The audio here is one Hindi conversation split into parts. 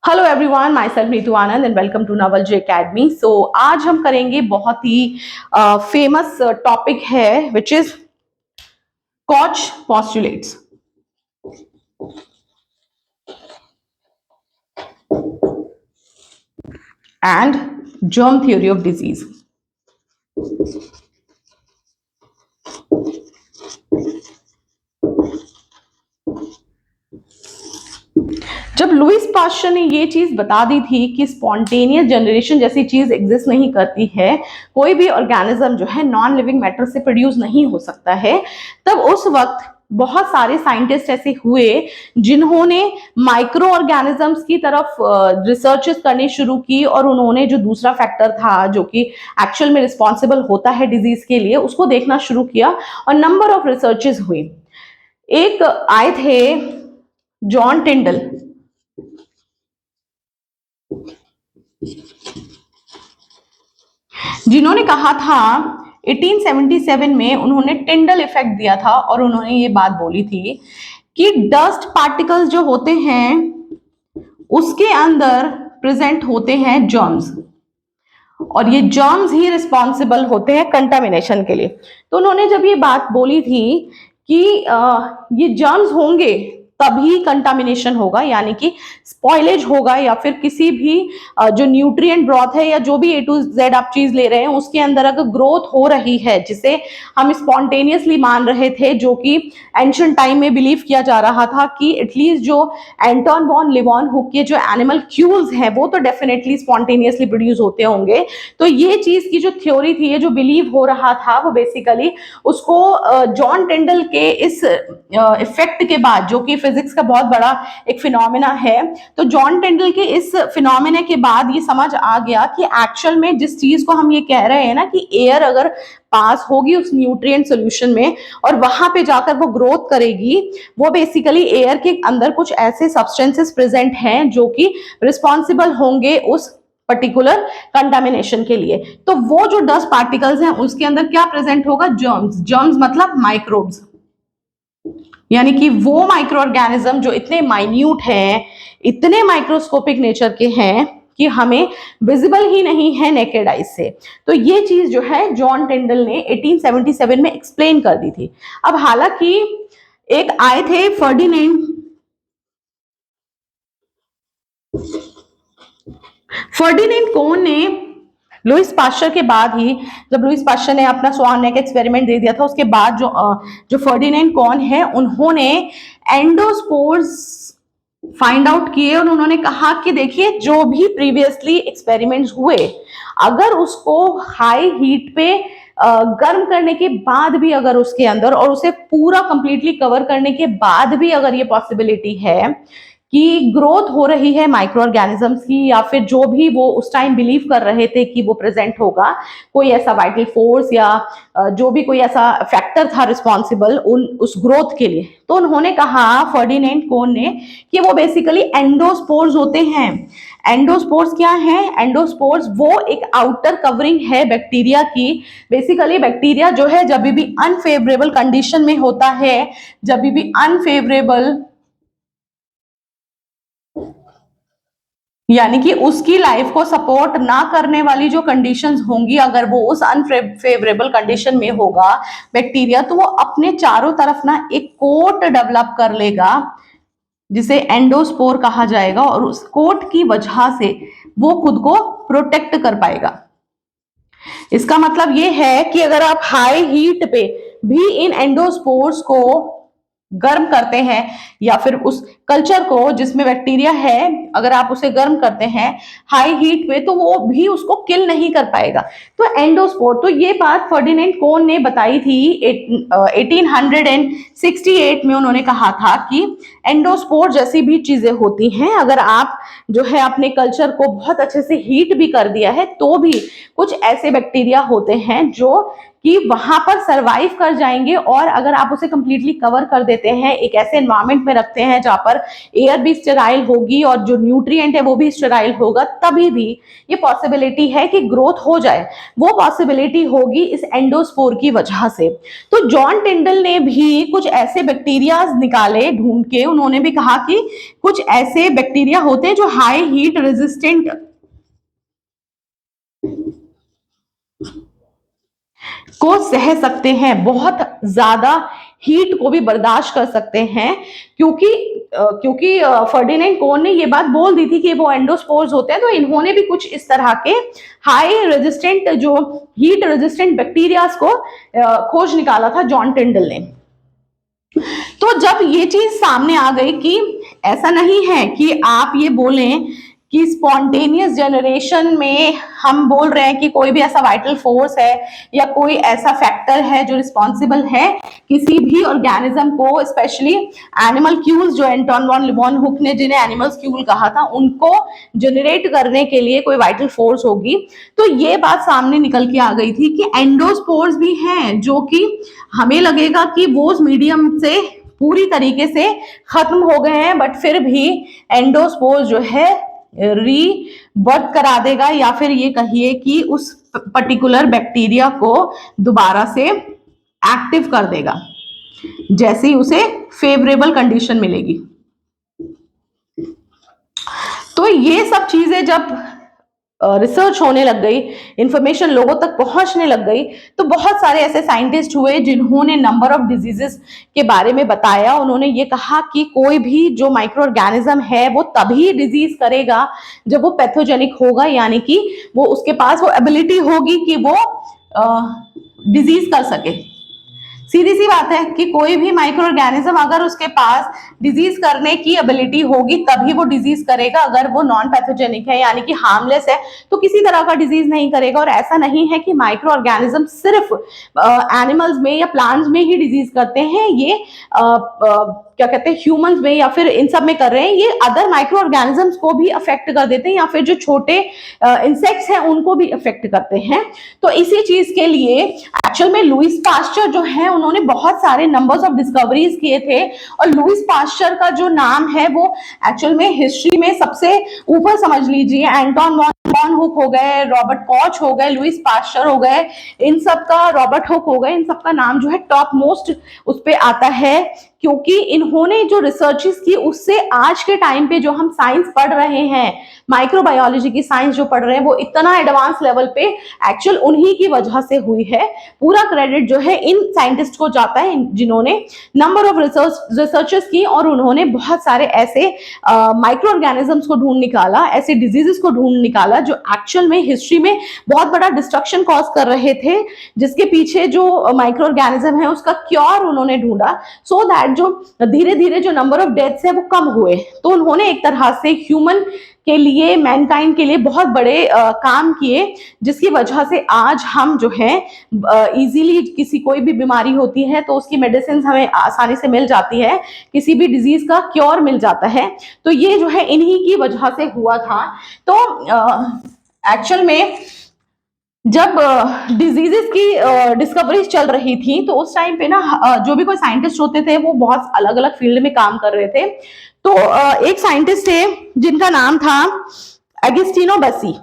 Hello everyone, myself Neetu Anand and welcome to Naval ji academy. सो आज हम करेंगे बहुत ही फेमस टॉपिक है which is Koch postulates and germ theory of disease. जब लुईस पास्चर ने ये चीज बता दी थी कि स्पॉन्टेनियस जनरेशन जैसी चीज एग्जिस्ट नहीं करती है, कोई भी ऑर्गेनिज्म जो है नॉन लिविंग मैटर से प्रोड्यूस नहीं हो सकता है, तब उस वक्त बहुत सारे साइंटिस्ट ऐसे हुए जिन्होंने माइक्रो ऑर्गेनिजम्स की तरफ रिसर्चेस करनी शुरू की और उन्होंने जो दूसरा फैक्टर था जो कि एक्चुअल में रिस्पॉन्सिबल होता है डिजीज के लिए, उसको देखना शुरू किया और नंबर ऑफ रिसर्चेस हुई। एक आए थे जॉन टिंडल, जिन्होंने कहा था 1877 में उन्होंने टिंडल इफेक्ट दिया था और उन्होंने ये बात बोली थी कि डस्ट पार्टिकल्स जो होते हैं उसके अंदर प्रेजेंट होते हैं जर्म्स और ये जर्म्स ही रिस्पॉन्सिबल होते हैं कंटामिनेशन के लिए। तो उन्होंने जब ये बात बोली थी कि ये जर्म्स होंगे तभी कंटामिनेशन होगा, यानी कि स्पॉइलेज होगा या फिर किसी भी जो न्यूट्रिएंट ब्रॉथ है या जो भी A to Z आप चीज ले रहे हैं उसके अंदर अगर ग्रोथ हो रही है जिसे हम स्पॉन्टेनियसली मान रहे थे, जो कि एंशिएंट टाइम में बिलीव किया जा रहा था कि एटलीस्ट जो एंटोन वॉन लिवॉन हुक के जो एनिमल क्यूल्स हैं वो तो डेफिनेटली स्पॉन्टेनियसली प्रोड्यूस होते होंगे। तो ये चीज की जो थ्योरी थी, ये जो बिलीव हो रहा था, वो बेसिकली उसको जॉन टिंडल के इस इफेक्ट के बाद, जो कि फिजिक्स का बहुत बड़ा एक फिनोमेना है, तो जॉन टिंडल के इस फिनोमेना के बाद ये समझ आ गया कि एक्चुअल में जिस चीज को हम ये कह रहे हैं ना कि एयर अगर पास होगी उस न्यूट्रिएंट सॉल्यूशन में और वहां पे जाकर वो ग्रोथ करेगी, वो बेसिकली एयर के अंदर कुछ ऐसे सब्सटेंसेस प्रेजेंट हैं जो कि रिस्पॉन्सिबल होंगे उस पर्टिकुलर कंटामिनेशन के लिए। तो वो जो डस्ट पार्टिकल्स हैं उसके अंदर क्या प्रेजेंट होगा? जर्म्स। जर्म्स मतलब माइक्रोब्स, यानी कि वो माइक्रो ऑर्गेनिज्म जो इतने माइन्यूट हैं, इतने माइक्रोस्कोपिक नेचर के हैं कि हमें विजिबल ही नहीं है नेकेड आइज से। तो ये चीज जो है जॉन टिंडल ने 1877 में एक्सप्लेन कर दी थी। अब हालांकि एक आए थे फर्डिनेंड कोन ने लुईस पास्चर के बाद ही, जब लुईस पास्चर ने अपना स्वान नेक एक्सपेरिमेंट दे दिया था, उसके बाद जो फर्डिनेंड कोन है उन्होंने एंडोस्पोर्स फाइंड आउट किए और उन्होंने कहा कि देखिए जो भी प्रीवियसली एक्सपेरिमेंट्स हुए, अगर उसको हाई हीट पे गर्म करने के बाद भी अगर उसके अंदर और उसे पूरा कंप्लीटली कवर करने के बाद भी अगर ये पॉसिबिलिटी है कि ग्रोथ हो रही है माइक्रो ऑर्गेनिजम्स की, या फिर जो भी वो उस टाइम बिलीव कर रहे थे कि वो प्रेजेंट होगा, कोई ऐसा वाइटल फोर्स या जो भी कोई ऐसा फैक्टर था रिस्पॉन्सिबल उस ग्रोथ के लिए, तो उन्होंने कहा फर्डिनेंड कोन ने कि वो बेसिकली एंडोस्पोर्स होते हैं। एंडोस्पोर्स क्या है? एंडोस्पोर्स वो एक आउटर कवरिंग है बैक्टीरिया की। बेसिकली बैक्टीरिया जो है जब भी अनफेवरेबल कंडीशन में होता है, जब भी अनफेवरेबल यानी कि उसकी लाइफ को सपोर्ट ना करने वाली जो कंडीशंस होंगी, अगर वो उस अनफेवरेबल कंडीशन में होगा बैक्टीरिया, तो वो अपने चारों तरफ ना एक कोट डेवलप कर लेगा जिसे एंडोस्पोर कहा जाएगा और उस कोट की वजह से वो खुद को प्रोटेक्ट कर पाएगा। इसका मतलब ये है कि अगर आप हाई हीट पे भी इन एंडोस्पोर्स को गर्म करते हैं या फिर उस कल्चर को जिसमें बैक्टीरिया है, अगर आप उसे गर्म करते हैं हाई हीट पे, तो वो भी उसको किल नहीं कर पाएगा। तो एंडोस्पोर, तो ये बात फर्डिनेंड कोन ने बताई थी 1868 में। उन्होंने कहा था कि एंडोस्पोर जैसी भी चीजें होती हैं, अगर आप जो है अपने कल्चर को बहुत अच्छे से हीट भी कर दिया है तो भी कुछ ऐसे बैक्टीरिया होते हैं जो कि वहां पर सरवाइव कर जाएंगे, और अगर आप उसे कंप्लीटली कवर कर देते हैं, एक ऐसे एनवायरमेंट में रखते हैं जहां पर एयर भी स्टेराइल होगी और जो न्यूट्रिएंट है वो भी स्टेराइल होगा, तभी भी ये पॉसिबिलिटी है कि ग्रोथ हो जाए। वो पॉसिबिलिटी होगी इस एंडोस्पोर की वजह से। तो जॉन टिंडल ने भी कुछ ऐसे बैक्टीरिया निकाले ढूंढ के, उन्होंने भी कहा कि कुछ ऐसे बैक्टीरिया होते हैं जो हाई हीट रेजिस्टेंट को सह सकते हैं, बहुत ज्यादा हीट को भी बर्दाश्त कर सकते हैं, क्योंकि फर्डिनेंड कोहन ने ये बात बोल दी थी कि वो एंडोस्पोर्स होते हैं, तो इन्होंने भी कुछ इस तरह के हाई रेजिस्टेंट, जो हीट रेजिस्टेंट बैक्टीरियाज को खोज निकाला था जॉन टिंडल ने। तो जब ये चीज सामने आ गई कि ऐसा नहीं है कि आप ये बोलें कि स्पॉन्टेनियस जनरेशन में हम बोल रहे हैं कि कोई भी ऐसा वाइटल फोर्स है या कोई ऐसा फैक्टर है जो रिस्पॉन्सिबल है किसी भी ऑर्गेनिज्म को, स्पेशली एनिमल क्यूल्स, जो एंटोन वॉन लिबॉनहुक ने जिन्हें एनिमल्स क्यूल कहा था, उनको जनरेट करने के लिए कोई वाइटल फोर्स होगी। तो ये बात सामने निकल के आ गई थी कि एंडोस्पोर्स भी हैं, जो कि हमें लगेगा कि वो उस मीडियम से पूरी तरीके से खत्म हो गए हैं, बट फिर भी एंडोस्पोर्स जो है रीबर्थ करा देगा, या फिर ये कहिए कि उस पर्टिकुलर बैक्टीरिया को दोबारा से एक्टिव कर देगा जैसे ही उसे फेवरेबल कंडीशन मिलेगी। तो ये सब चीजें जब रिसर्च होने लग गई, इंफॉर्मेशन लोगों तक पहुंचने लग गई, तो बहुत सारे ऐसे साइंटिस्ट हुए जिन्होंने नंबर ऑफ डिजीजेस के बारे में बताया। उन्होंने ये कहा कि कोई भी जो माइक्रो ऑर्गेनिज्म है वो तभी डिजीज करेगा जब वो पैथोजेनिक होगा, यानी कि वो उसके पास वो एबिलिटी होगी कि वो डिजीज कर सके। सीधी सी बात है कि कोई भी माइक्रो ऑर्गेनिज्म अगर उसके पास डिजीज करने की एबिलिटी होगी तभी वो डिजीज करेगा। अगर वो नॉन पैथोजेनिक है यानी कि हार्मलेस है तो किसी तरह का डिजीज नहीं करेगा। और ऐसा नहीं है कि माइक्रो ऑर्गेनिज्म सिर्फ एनिमल्स में या प्लांट्स में ही डिजीज करते हैं, ये क्या कहते हैं ह्यूमंस में या फिर इन सब में कर रहे हैं, ये अदर माइक्रो ऑर्गेनिजम्स को भी अफेक्ट कर देते हैं, या फिर जो छोटे इंसेक्ट्स हैं उनको भी अफेक्ट करते हैं। तो इसी चीज के लिए एक्चुअल में लुईस पास्चर जो है उन्होंने बहुत सारे नंबर्स ऑफ डिस्कवरीज किए थे, और लुईस पास्चर का जो नाम है वो एक्चुअल में हिस्ट्री में सबसे ऊपर समझ लीजिए, एंटोन वॉन हुक हो गए, रॉबर्ट कॉच हो गए, लुईस पास्चर हो गए, इन सब का, रॉबर्ट हुक हो गए, इन सब का नाम जो है टॉप मोस्ट उस पे आता है, क्योंकि इन्होंने जो रिसर्चेस की उससे आज के टाइम पे जो हम साइंस पढ़ रहे हैं, माइक्रोबायोलॉजी की साइंस जो पढ़ रहे हैं, वो इतना एडवांस लेवल पे एक्चुअल उन्हीं की वजह से हुई है। पूरा क्रेडिट जो है इन साइंटिस्ट को जाता है जिन्होंने नंबर ऑफ रिसर्चेस की, और उन्होंने बहुत सारे ऐसे माइक्रो ऑर्गेनिजम्स को ढूंढ निकाला, ऐसे डिजीजेस को ढूंढ निकाला जो एक्चुअल में हिस्ट्री में बहुत बड़ा डिस्ट्रक्शन कॉज कर रहे थे, जिसके पीछे जो माइक्रो ऑर्गेनिज्म है उसका क्योर उन्होंने ढूंढा, सो दैट जो धीरे धीरे जो नंबर ऑफ डेथ्स है वो कम हुए। तो उन्होंने एक तरह से ह्यूमन के लिए, मैनकाइंड के लिए बहुत बड़े काम किए, जिसकी वजह से आज हम जो है इजीली किसी कोई भी बीमारी होती है तो उसकी मेडिसिन हमें आसानी से मिल जाती है, किसी भी डिजीज का क्योर मिल जाता है। तो ये जो है इन्हीं की वजह से हुआ था। तो एक्चुअल में जब डिजीजेस की डिस्कवरीज चल रही थी तो उस टाइम पे ना जो भी कोई साइंटिस्ट होते थे वो बहुत अलग अलग फील्ड में काम कर रहे थे। तो एक साइंटिस्ट थे जिनका नाम था एगस्टिनो बेसी।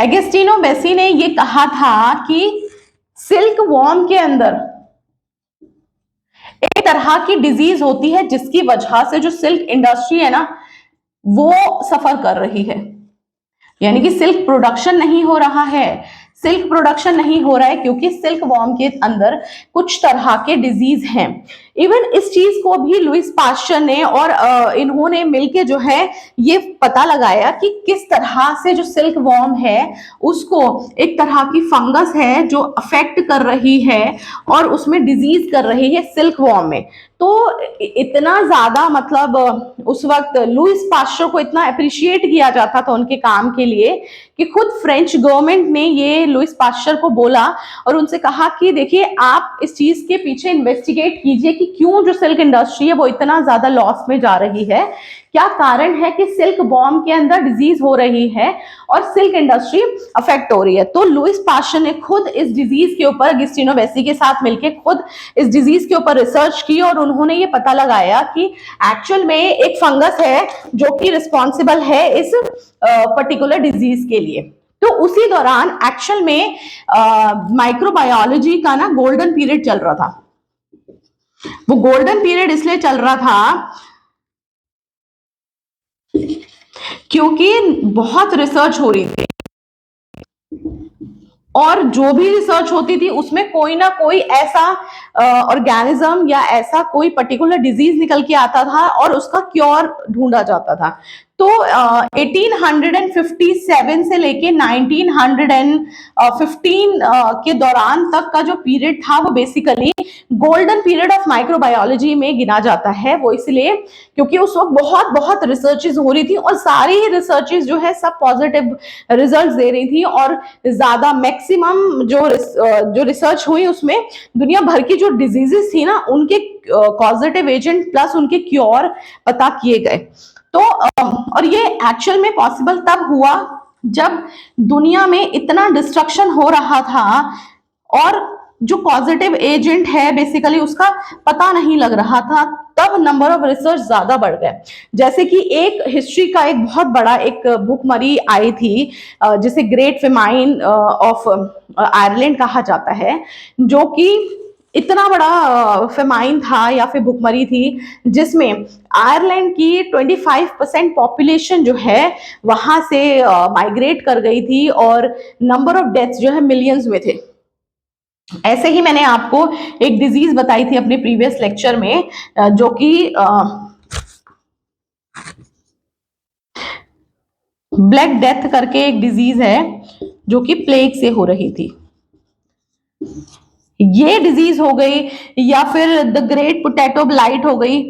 एगस्टिनो बेसी ने ये कहा था कि सिल्क वॉर्म के अंदर एक तरह की डिजीज होती है जिसकी वजह से जो सिल्क इंडस्ट्री है ना वो सफर कर रही है, यानी कि सिल्क प्रोडक्शन नहीं हो रहा है। सिल्क प्रोडक्शन नहीं हो रहा है क्योंकि सिल्क वॉर्म के अंदर कुछ तरह के डिजीज हैं। इवन इस चीज को भी लुईस पास्चर ने और इन्होंने मिलके जो है ये पता लगाया कि किस तरह से जो सिल्क वॉर्म है उसको एक तरह की फंगस है जो अफेक्ट कर रही है और उसमें डिजीज कर रही है सिल्क वॉर्म में। तो इतना ज्यादा मतलब उस वक्त लुईस पास्चर को इतना अप्रिशिएट किया जाता था उनके काम के लिए कि खुद फ्रेंच गवर्नमेंट ने ये लुईस पास्चर को बोला और उनसे कहा कि देखिए आप इस चीज के पीछे इन्वेस्टिगेट कीजिए कि क्यों जो सिल्क इंडस्ट्री है वो इतना ज्यादा लॉस में जा रही है, क्या कारण है कि सिल्क बॉम के अंदर डिजीज हो रही है और सिल्क इंडस्ट्री अफेक्ट हो रही है। तो लुइस पास्चर ने खुद इस डिजीज के ऊपर अगस्टिनो बेसी के साथ मिलकर खुद इस डिजीज के ऊपर रिसर्च की और उन्होंने ये पता लगाया कि एक्चुअल में एक फंगस है जो कि रिस्पॉन्सिबल है इस पर्टिकुलर डिजीज के लिए। तो उसी दौरान एक्चुअल में माइक्रोबायोलॉजी का ना गोल्डन पीरियड चल रहा था। वो गोल्डन पीरियड इसलिए चल रहा था क्योंकि बहुत रिसर्च हो रही थी और जो भी रिसर्च होती थी उसमें कोई ना कोई ऐसा ऑर्गेनिज्म या ऐसा कोई पर्टिकुलर डिजीज निकल के आता था और उसका क्योर ढूंढा जाता था। तो 1857 से लेके 1915 के दौरान तक का जो पीरियड था वो basically golden period of microbiology में गिना जाता है। वो इसलिए क्योंकि उस वक्त बहुत बहुत रिसर्चेज हो रही थी और सारी ही रिसर्चेज जो है सब पॉजिटिव रिजल्ट्स दे रही थी और ज्यादा मैक्सिमम जो रिसर्च हुई उसमें दुनिया भर की जो डिजीजेस थी ना उनके कॉजेटिव एजेंट प्लस उनके क्योर पता किए गए। तो और ये एक्चुअल में पॉसिबल तब हुआ जब दुनिया में इतना डिस्ट्रक्शन हो रहा था और जो पॉजिटिव एजेंट है बेसिकली उसका पता नहीं लग रहा था, तब नंबर ऑफ रिसर्च ज्यादा बढ़ गए। जैसे कि एक हिस्ट्री का एक बहुत बड़ा एक भुखमरी आई थी जिसे ग्रेट फेमाइन ऑफ आयरलैंड कहा जाता है, जो कि इतना बड़ा फेमाइन था या फिर भुखमरी थी जिसमें आयरलैंड की 25% पॉपुलेशन जो है वहां से माइग्रेट कर गई थी और नंबर ऑफ डेथ्स जो है मिलियंस में थे। ऐसे ही मैंने आपको एक डिजीज बताई थी अपने प्रीवियस लेक्चर में जो कि ब्लैक डेथ करके एक डिजीज है जो कि प्लेग से हो रही थी। ये डिजीज हो गई या फिर द ग्रेट पोटैटो ब्लाइट हो गई।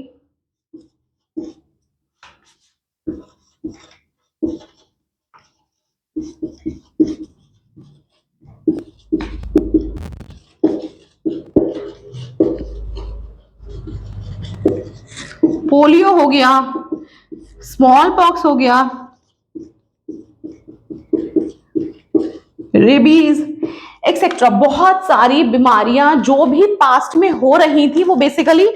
पोलियो हो गया, स्मॉल पॉक्स हो गया, रेबीज एक्सेट्रा, बहुत सारी बीमारियां जो भी पास्ट में हो रही थी वो बेसिकली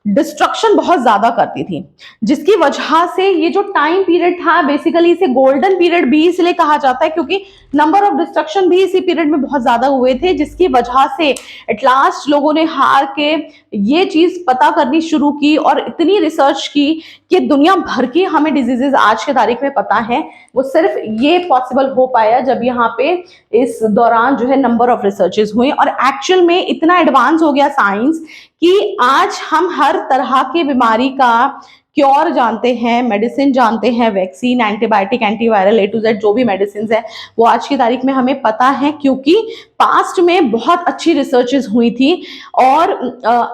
डिस्ट्रक्शन बहुत ज्यादा करती थी, जिसकी वजह से ये जो टाइम पीरियड था बेसिकली इसे गोल्डन पीरियड भी इसलिए कहा जाता है क्योंकि नंबर ऑफ डिस्ट्रक्शन भी इसी पीरियड में बहुत ज्यादा हुए थे, जिसकी वजह से एट लास्ट लोगों ने हार के ये चीज पता करनी शुरू की और इतनी रिसर्च की कि दुनिया भर की हमें डिजीजेस आज के तारीख में पता है। वो सिर्फ ये पॉसिबल हो पाया जब यहाँ पे इस दौरान जो है नंबर ऑफ रिसर्चेस हुई और एक्चुअल में इतना एडवांस हो गया साइंस कि आज हम हर तरह की बीमारी का क्योर जानते हैं, मेडिसिन जानते हैं, vaccine, antibiotic, antiviral, A to Z जो भी मेडिसिन है वो आज की तारीख में हमें पता है क्योंकि पास्ट में बहुत अच्छी रिसर्चेस हुई थी। और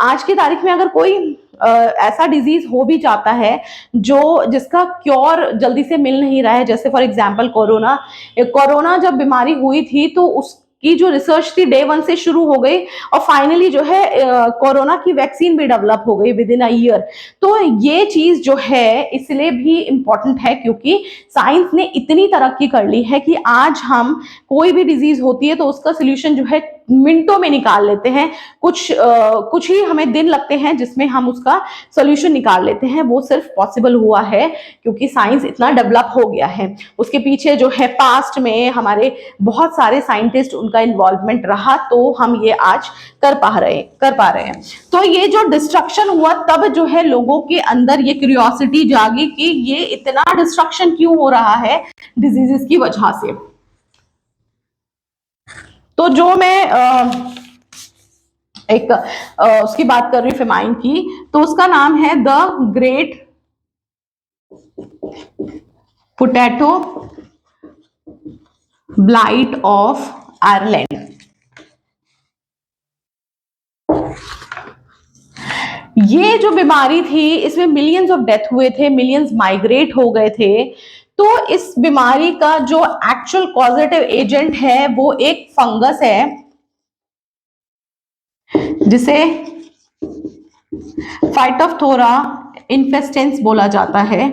आज की तारीख में अगर कोई ऐसा डिजीज हो भी जाता है जो जिसका क्योर जल्दी से मिल नहीं रहा है, जैसे फॉर एग्जांपल कोरोना जब बीमारी हुई थी तो उसकी जो रिसर्च थी डे 1 से शुरू हो गई और फाइनली जो है कोरोना की वैक्सीन भी डेवलप हो गई विद इन अ ईयर। तो ये चीज जो है इसलिए भी इंपॉर्टेंट है क्योंकि साइंस ने इतनी तरक्की कर ली है कि आज हम कोई भी डिजीज होती है तो उसका सोल्यूशन जो है मिनटों में निकाल लेते हैं। कुछ ही हमें दिन लगते हैं जिसमें हम उसका सोल्यूशन निकाल लेते हैं। वो सिर्फ पॉसिबल हुआ है क्योंकि साइंस इतना डेवलप हो गया है। उसके पीछे जो है पास्ट में हमारे बहुत सारे साइंटिस्ट उनका इन्वॉल्वमेंट रहा तो हम ये आज कर पा रहे हैं। तो ये जो डिस्ट्रक्शन हुआ तब जो है लोगों के अंदर ये क्यूरियोसिटी जागी कि ये इतना डिस्ट्रक्शन क्यों हो रहा है डिजीजेस की वजह से। तो जो मैं उसकी बात कर रही हूँ फेमाइन की, तो उसका नाम है the great potato blight of Ireland. ये जो बीमारी थी इसमें मिलियंस ऑफ डेथ हुए थे, मिलियंस माइग्रेट हो गए थे। तो इस बीमारी का जो एक्चुअल कॉजेटिव एजेंट है वो एक फंगस है जिसे फाइटोप्थोरा इन्फेस्टेंस बोला जाता है।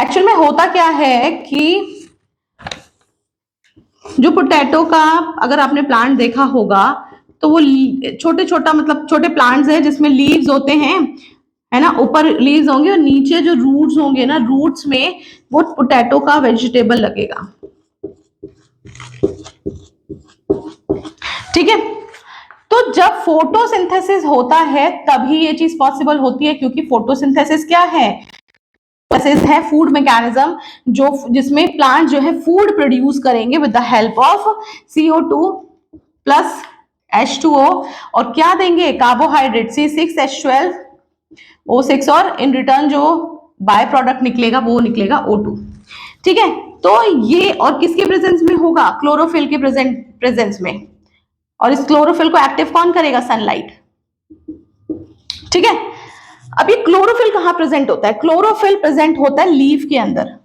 एक्चुअल में होता क्या है कि जो पोटैटो का अगर आपने प्लांट देखा होगा तो वो छोटे छोटा मतलब छोटे प्लांट्स है जिसमें लीव्स होते हैं, है ना, ऊपर लीव्स होंगे और नीचे जो रूट्स होंगे ना, रूट्स में वो पोटैटो का वेजिटेबल लगेगा। ठीक है, तो जब फोटोसिंथेसिस होता है तभी ये चीज पॉसिबल होती है, क्योंकि फोटोसिंथेसिस क्या है, है फूड मैकेनिज्म जो जिसमें प्लांट जो है फूड प्रोड्यूस करेंगे with the help of CO2 plus H2O, और क्या देंगे, कार्बोहाइड्रेट C6H12O6, और इन रिटर्न जो बाय प्रोडक्ट निकलेगा वो निकलेगा O2। ठीक है, तो ये और किसके प्रेजेंस में होगा, क्लोरोफिल के प्रेजेंस में, और इस क्लोरोफिल को एक्टिव कौन करेगा, सनलाइट। ठीक है, अब ये क्लोरोफिल कहां प्रेजेंट होता है, क्लोरोफिल प्रेजेंट होता है लीफ के अंदर।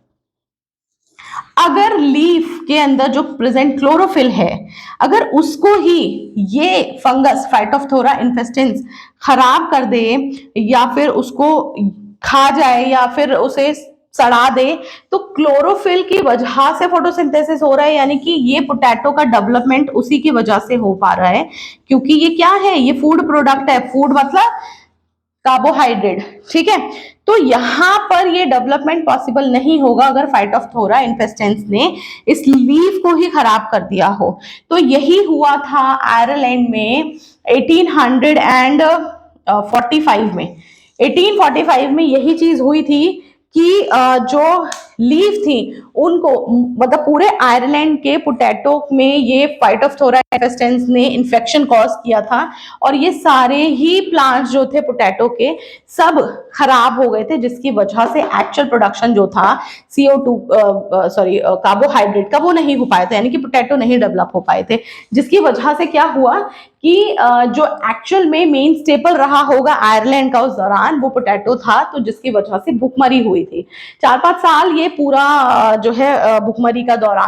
अगर लीफ के अंदर जो प्रेजेंट क्लोरोफिल है, अगर उसको ही ये फंगस फाइटोप्थोरा इन्फेस्टेंस खराब कर दे, या फिर उसको खा जाए, या फिर उसे सड़ा दे, तो क्लोरोफिल की वजह से फोटोसिंथेसिस हो रहा है, यानी कि ये पोटैटो का डेवलपमेंट उसी की वजह से हो पा रहा है, क्योंकि ये क्या है, ये फूड प्रोडक्ट है, फूड मतलब कार्बोहाइड्रेट। ठीक है, तो यहां पर ये डेवलपमेंट पॉसिबल नहीं होगा अगर फाइटोप्थोरा इन्फेस्टेंस ने इस लीफ को ही खराब कर दिया हो। तो यही हुआ था आयरलैंड में 1845 में। 1845 में यही चीज हुई थी कि जो लीफ थी उनको, मतलब पूरे आयरलैंड के पोटैटो में ये फाइटोप्थोरा इन्फेस्टेंस ने इन्फेक्शन कॉज किया था, और ये सारे ही प्लांट्स जो थे पोटैटो के सब खराब हो गए थे, जिसकी वजह से एक्चुअल प्रोडक्शन जो था CO2 कार्बोहाइड्रेट का वो नहीं हो पाया था, यानी कि पोटैटो नहीं डेवलप हो पाए थे, जिसकी वजह से क्या हुआ कि जो एक्चुअल में मेन स्टेपल रहा होगा आयरलैंड का उस दौरान वो पोटैटो था, तो जिसकी वजह से भुखमरी हुई थी। 4-5 साल ये पूरा जो है भुखमरी का दौर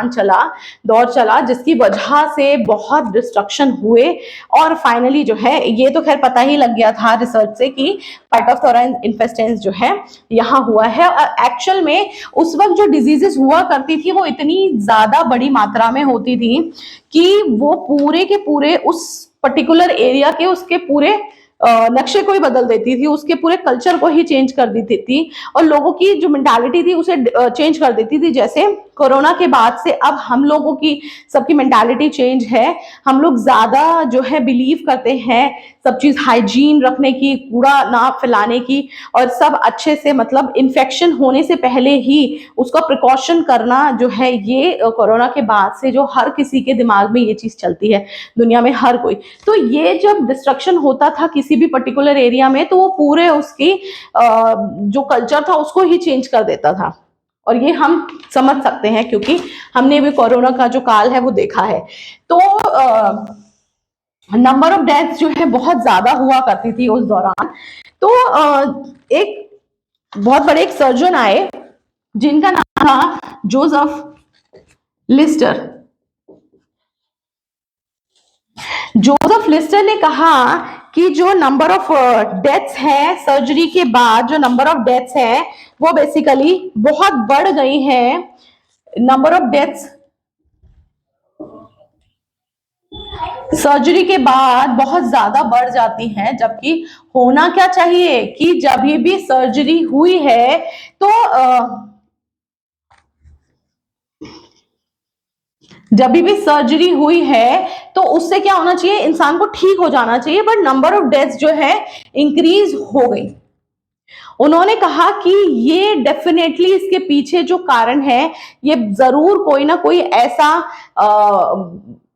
चला, जिसकी वजह से बहुत डिस्ट्रक्शन हुए, और फाइनली जो है ये तो खैर पता ही लग गया था रिसर्च से कि फाइटोप्थोरा इन्फेस्टेंस जो है यहाँ हुआ है। एक्चुअल में उस वक्त जो डिजीजेस हुआ करती थी वो इतनी ज्यादा बड़ी मात्रा में होती थी कि वो पूरे के पूरे उस पर्टिकुलर एरिया के उसके पूरे नक्शे को ही बदल देती थी, उसके पूरे कल्चर को ही चेंज कर देती थी, और लोगों की जो मेंटालिटी थी उसे चेंज कर देती थी। जैसे कोरोना के बाद से अब हम लोगों की सबकी मेंटालिटी चेंज है, हम लोग ज्यादा जो है बिलीव करते हैं सब चीज हाइजीन रखने की, कूड़ा ना फैलाने की, और सब अच्छे से मतलब इन्फेक्शन होने से पहले ही उसका प्रिकॉशन करना जो है, ये कोरोना के बाद से जो हर किसी के दिमाग में ये चीज चलती है, दुनिया में हर कोई। तो ये जब डिस्ट्रक्शन होता था किसी भी पर्टिकुलर एरिया में, तो वो पूरे उसकी जो कल्चर था उसको ही चेंज कर देता था, और ये हम समझ सकते हैं क्योंकि हमने भी कोरोना का जो काल है वो देखा है। तो नंबर ऑफ डेथ्स जो है बहुत ज्यादा हुआ करती थी उस दौरान। तो एक बहुत बड़े एक सर्जन आए जिनका नाम था जोसेफ लिस्टर। जोसेफ लिस्टर ने कहा कि जो नंबर ऑफ डेथ्स है सर्जरी के बाद, जो नंबर ऑफ डेथ्स है वो बेसिकली बहुत बढ़ गई है। नंबर ऑफ डेथ्स सर्जरी के बाद बहुत ज्यादा बढ़ जाती हैं, जबकि होना क्या चाहिए कि जब भी सर्जरी हुई है तो जब भी सर्जरी हुई है तो उससे क्या होना चाहिए, इंसान को ठीक हो जाना चाहिए, बट नंबर ऑफ डेथ्स जो है इंक्रीज हो गई। उन्होंने कहा कि ये डेफिनेटली इसके पीछे जो कारण है ये जरूर कोई ना कोई ऐसा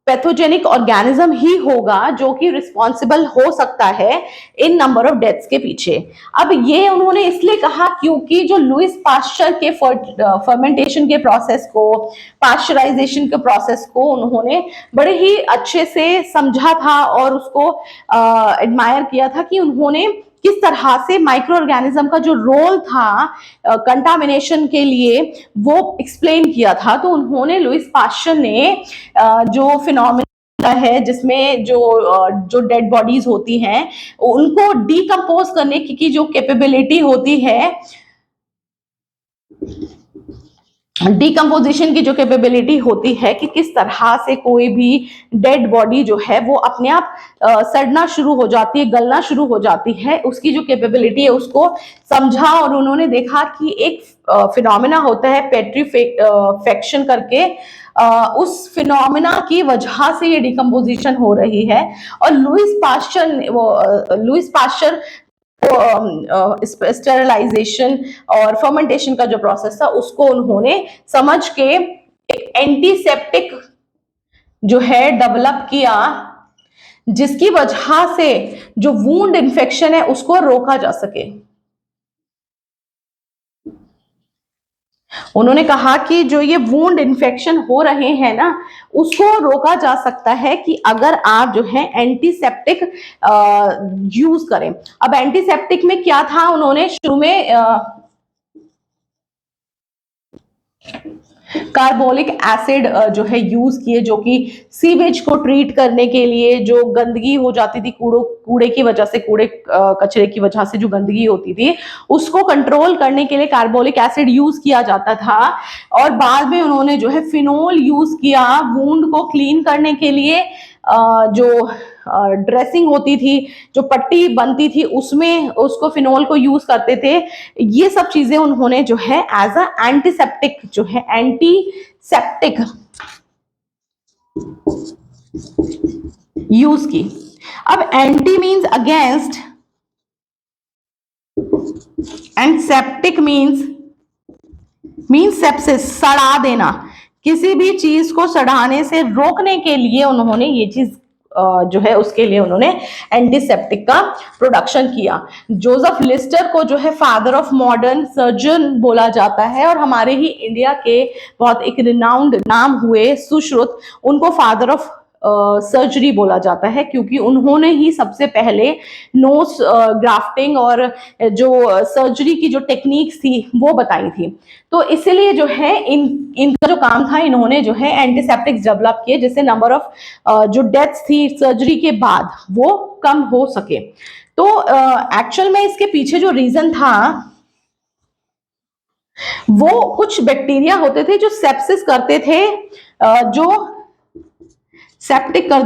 पैथोजेनिक ऑर्गेनिज्म ही होगा जो कि रिस्पॉन्सिबल हो सकता है इन नंबर ऑफ डेथ्स के पीछे। अब ये उन्होंने इसलिए कहा क्योंकि जो लुइस पास्चर के फर्मेंटेशन के प्रोसेस को, पास्चराइजेशन के प्रोसेस को उन्होंने बड़े ही अच्छे से समझा था और उसको एडमायर किया था कि उन्होंने किस तरह से माइक्रो ऑर्गेनिज्म का जो रोल था कंटामिनेशन के लिए वो एक्सप्लेन किया था। तो उन्होंने लुइस पास्चर ने जो फिनोमिना है जिसमें जो डेड बॉडीज होती हैं उनको डिकम्पोज करने की जो कैपेबिलिटी होती है, डिकम्पोजिशन की जो कैपेबिलिटी होती है कि किस तरह से कोई भी डेड बॉडी जो है वो अपने आप सड़ना शुरू हो जाती है, गलना शुरू हो जाती है, उसकी जो कैपेबिलिटी है उसको समझा। और उन्होंने देखा कि एक फिनोमेना होता है पेट्रीफैक्शन करके, उस फिनोमेना की वजह से ये डिकम्पोजिशन हो रही है। और लुइस पास्चर स्टेरिलाइजेशन और फर्मेंटेशन का जो प्रोसेस था उसको उन्होंने समझ के एक एंटीसेप्टिक जो है डेवलप किया, जिसकी वजह से जो वुंड इन्फेक्शन है उसको रोका जा सके। उन्होंने कहा कि जो ये वुंड इन्फेक्शन हो रहे हैं ना उसको रोका जा सकता है कि अगर आप जो है एंटीसेप्टिक यूज करें। अब एंटीसेप्टिक में क्या था, उन्होंने शुरू में कार्बोलिक एसिड जो है यूज किए, जो कि सीवेज को ट्रीट करने के लिए, जो गंदगी हो जाती थी कूड़े की वजह से, कूड़े कचरे की वजह से जो गंदगी होती थी उसको कंट्रोल करने के लिए कार्बोलिक एसिड यूज किया जाता था। और बाद में उन्होंने जो है फिनोल यूज किया वुंड को क्लीन करने के लिए। जो ड्रेसिंग होती थी, जो पट्टी बनती थी उसमें उसको फिनोल को यूज करते थे। ये सब चीजें उन्होंने जो है एज अ एंटीसेप्टिक जो है एंटीसेप्टिक यूज की। अब anti means against and septic means sepsis, सड़ा देना। किसी भी चीज को सड़ाने से रोकने के लिए उन्होंने ये चीज जो है उसके लिए उन्होंने एंटीसेप्टिक का प्रोडक्शन किया। जोसेफ लिस्टर को जो है फादर ऑफ मॉडर्न सर्जन बोला जाता है, और हमारे ही इंडिया के बहुत एक रिनाउंड नाम हुए सुश्रुत, उनको फादर ऑफ सर्जरी बोला जाता है, क्योंकि उन्होंने ही सबसे पहले नोज ग्राफ्टिंग और जो सर्जरी की जो टेक्निक्स थी वो बताई थी। तो इसलिए जो है इनका जो काम था, इन्होंने जो है एंटीसेप्टिक्स डेवलप किए जिससे नंबर ऑफ जो डेथ्स थी सर्जरी के बाद वो कम हो सके। तो एक्चुअल में इसके पीछे जो रीजन था वो कुछ बैक्टीरिया होते थे जो सेप्सिस करते थे, जो सेप्टिक कर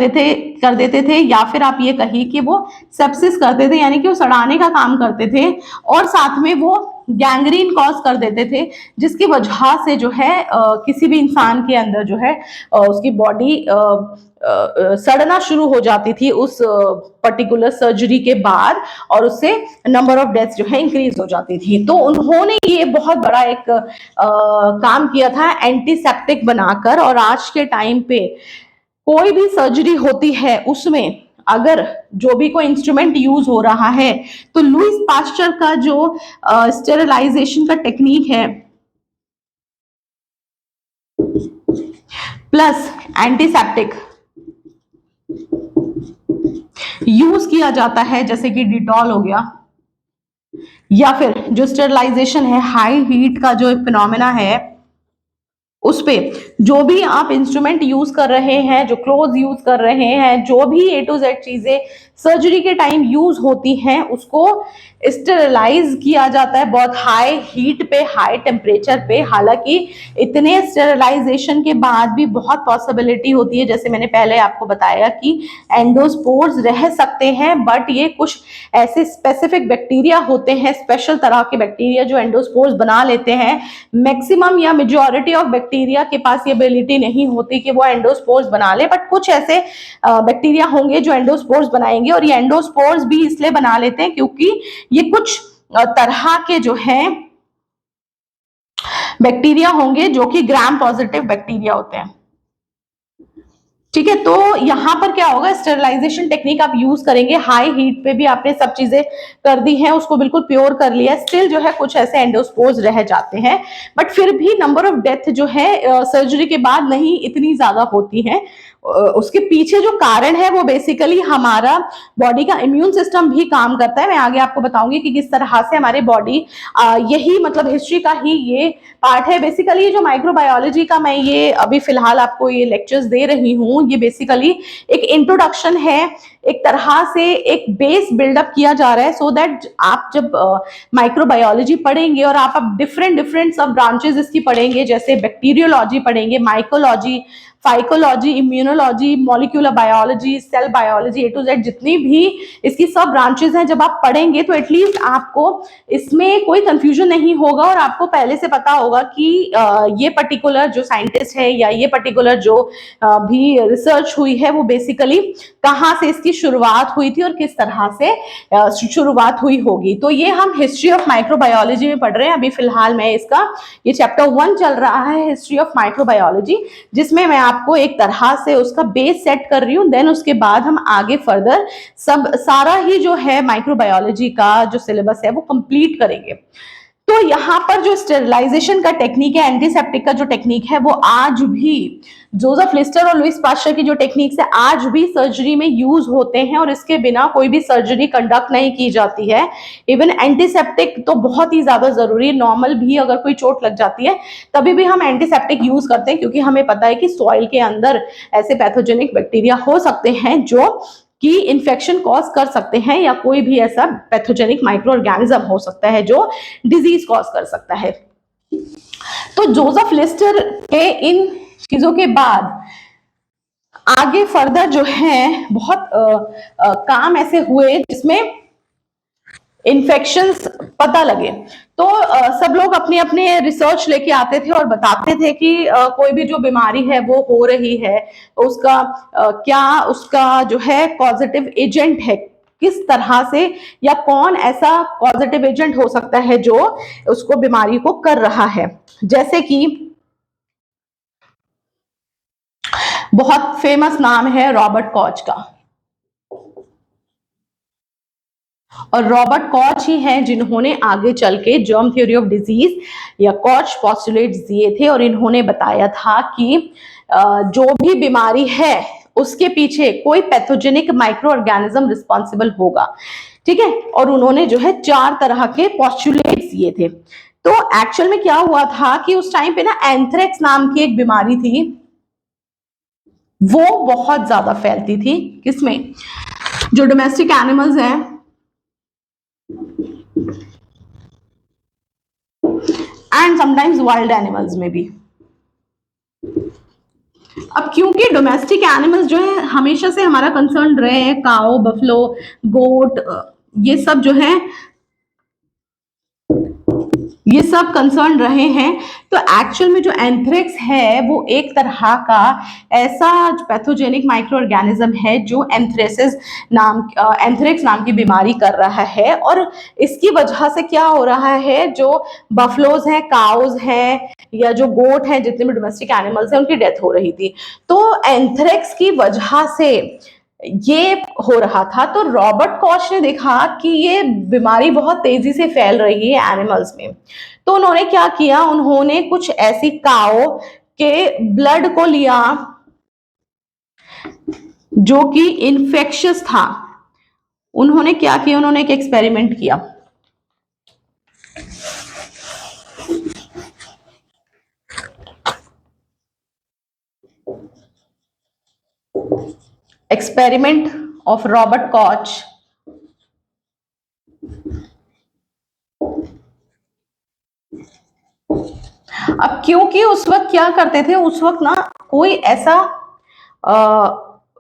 देते थे, या फिर आप ये कहिए कि वो सेप्सिस करते थे, यानी कि वो सड़ाने का काम करते थे, और साथ में वो गैंग्रीन कॉज कर देते थे, जिसकी वजह से जो है किसी भी इंसान के अंदर जो है उसकी बॉडी सड़ना शुरू हो जाती थी उस पर्टिकुलर सर्जरी के बाद, और उससे नंबर ऑफ डेथ्स जो है इंक्रीज हो जाती थी। तो उन्होंने ये बहुत बड़ा एक काम किया था एंटीसेप्टिक बनाकर। और आज के टाइम पे कोई भी सर्जरी होती है उसमें अगर जो भी कोई इंस्ट्रूमेंट यूज हो रहा है तो लुइस पास्चर का जो स्टेरिलाइजेशन का टेक्निक है प्लस एंटीसेप्टिक यूज किया जाता है, जैसे कि डिटॉल हो गया, या फिर जो स्टेरिलाइजेशन है हाई हीट का जो फिनोमेना है उस पे जो भी आप इंस्ट्रूमेंट यूज कर रहे हैं, जो क्लोथ यूज कर रहे हैं, जो भी A to Z चीजें सर्जरी के टाइम यूज होती हैं उसको स्टेरिलाइज किया जाता है बहुत हाई हीट पे, हाई टेम्परेचर पे। हालांकि इतने स्टेरिलाइजेशन के बाद भी बहुत पॉसिबिलिटी होती है, जैसे मैंने पहले आपको बताया कि एंडोस्पोर्स रह सकते हैं, बट ये कुछ ऐसे स्पेसिफिक बैक्टीरिया होते हैं, स्पेशल तरह के बैक्टीरिया जो एंडोस्पोर्स बना लेते हैं। मैक्सिमम या मेजॉरिटी ऑफ बैक्टीरिया के पास ये एबिलिटी नहीं होती कि वो एंडोस्पोर्स बना ले, बट कुछ ऐसे बैक्टीरिया होंगे जो एंडोस्पोर्स बनाएंगे, और ये एंडोस्पोर्स भी इसलिए बना लेते हैं क्योंकि ये कुछ तरह के जो है बैक्टीरिया होंगे जो कि ग्राम पॉजिटिव बैक्टीरिया होते हैं। ठीक है, तो यहां पर क्या होगा, स्टेरिलाइजेशन टेक्निक आप यूज करेंगे, हाई हीट पे भी आपने सब चीजें कर दी हैं, उसको बिल्कुल प्योर कर लिया, स्टिल जो है कुछ ऐसे एंडोस्पोर्स रह जाते हैं, बट फिर भी नंबर ऑफ डेथ जो है सर्जरी के बाद नहीं इतनी ज्यादा होती है, उसके पीछे जो कारण है वो बेसिकली हमारा बॉडी का इम्यून सिस्टम भी काम करता है। मैं आगे आपको बताऊंगी कि किस तरह से हमारे बॉडी यही मतलब हिस्ट्री का ही ये पार्ट है। बेसिकली जो माइक्रोबायोलॉजी का मैं ये अभी फिलहाल आपको ये लेक्चर्स दे रही हूँ, ये बेसिकली एक इंट्रोडक्शन है, एक तरह से एक बेस बिल्डअप किया जा रहा है, सो दैट आप जब माइक्रोबायोलॉजी पढ़ेंगे और आप अब डिफरेंट डिफरेंट सब ब्रांचेस इसकी पढ़ेंगे, जैसे बैक्टीरियोलॉजी पढ़ेंगे, mycology, phycology, immunology, molecular biology, cell biology, A to Z जितनी भी इसकी सब ब्रांचेस हैं, जब आप पढ़ेंगे तो एटलीस्ट आपको इसमें कोई कंफ्यूजन नहीं होगा और आपको पहले से पता होगा कि ये पर्टिकुलर जो साइंटिस्ट है या ये पर्टिकुलर जो भी रिसर्च हुई है वो बेसिकली कहाँ से इसकी शुरुआत हुई थी और किस तरह से शुरुआत हुई होगी। तो ये हम हिस्ट्री ऑफ माइक्रोबायोलॉजी में पढ़ रहे हैं। अभी फिलहाल मैं इसका ये चैप्टर 1 चल रहा है, हिस्ट्री ऑफ माइक्रोबायोलॉजी, जिसमें मैं आपको एक तरह से उसका बेस सेट कर रही हूँ। देन उसके बाद हम आगे फर्दर सब सारा ही जो है माइक्रोबायोलॉजी का जो सिलेबस है वो कंप्लीट करेंगे। तो यहाँ पर जो स्टेरिलाइजेशन का टेक्निक है, एंटीसेप्टिक का जो टेक्निक है, वो आज भी जोसेफ लिस्टर और लुइस पास्चर की जो टेक्निक्स है आज भी सर्जरी में यूज होते हैं और इसके बिना कोई भी सर्जरी कंडक्ट नहीं की जाती है। इवन एंटीसेप्टिक तो बहुत ही ज्यादा जरूरी है। नॉर्मल भी अगर कोई चोट लग जाती है तभी भी हम एंटीसेप्टिक यूज करते हैं, क्योंकि हमें पता है कि सॉइल के अंदर ऐसे पैथोजेनिक बैक्टीरिया हो सकते हैं जो कि इन्फेक्शन कॉज कर सकते हैं, या कोई भी ऐसा पैथोजेनिक माइक्रो ऑर्गेनिज्म हो सकता है जो डिजीज कॉज कर सकता है। तो जोसेफ लिस्टर के इन चीजों के बाद आगे फर्दर जो है बहुत काम ऐसे हुए जिसमें इन्फेक्शंस पता लगे। तो सब लोग अपने अपने रिसर्च लेके आते थे और बताते थे कि कोई भी जो बीमारी है वो हो रही है, उसका क्या उसका जो है कॉजेटिव एजेंट है, किस तरह से या कौन ऐसा पॉजिटिव एजेंट हो सकता है जो उसको बीमारी को कर रहा है। जैसे कि बहुत फेमस नाम है रॉबर्ट कॉच का, और रॉबर्ट कॉच ही हैं जिन्होंने आगे चल के जर्म थ्योरी ऑफ डिजीज या कॉच पॉस्टुलेट्स दिए थे, और इन्होंने बताया था कि जो भी बीमारी है उसके पीछे कोई पैथोजेनिक माइक्रो ऑर्गेनिज्म रिस्पॉन्सिबल होगा। ठीक है, और उन्होंने जो है 4 तरह के पॉस्टुलेट्स दिए थे। तो एक्चुअल में क्या हुआ था कि उस टाइम पे ना एंथ्रेक्स नाम की एक बीमारी थी, वो बहुत ज्यादा फैलती थी। किसमें? जो डोमेस्टिक एनिमल्स हैं एंड समटाइम्स वाइल्ड एनिमल्स में भी। अब क्योंकि डोमेस्टिक एनिमल्स जो है हमेशा से हमारा कंसर्न रहे हैं, काऊ, बफलो, गोट, ये सब जो है ये सब कंसर्न रहे हैं। तो एक्चुअल में जो एंथ्रेक्स है वो एक तरह का ऐसा पैथोजेनिक माइक्रो ऑर्गेनिज्म है जो एंथ्रेक्स नाम की बीमारी कर रहा है, और इसकी वजह से क्या हो रहा है, जो बफलोज हैं, काउज हैं, या जो गोट हैं, जितने भी डोमेस्टिक एनिमल्स हैं, उनकी डेथ हो रही थी। तो एंथ्रेक्स की वजह से ये हो रहा था। तो रॉबर्ट कॉच ने देखा कि ये बीमारी बहुत तेजी से फैल रही है एनिमल्स में। तो उन्होंने क्या किया, उन्होंने कुछ ऐसी काओ के ब्लड को लिया जो कि इन्फेक्शियस था। उन्होंने क्या किया, उन्होंने एक एक्सपेरिमेंट किया। Experiment of Robert Koch. अब क्योंकि उस वक्त क्या करते थे, उस वक्त ना कोई ऐसा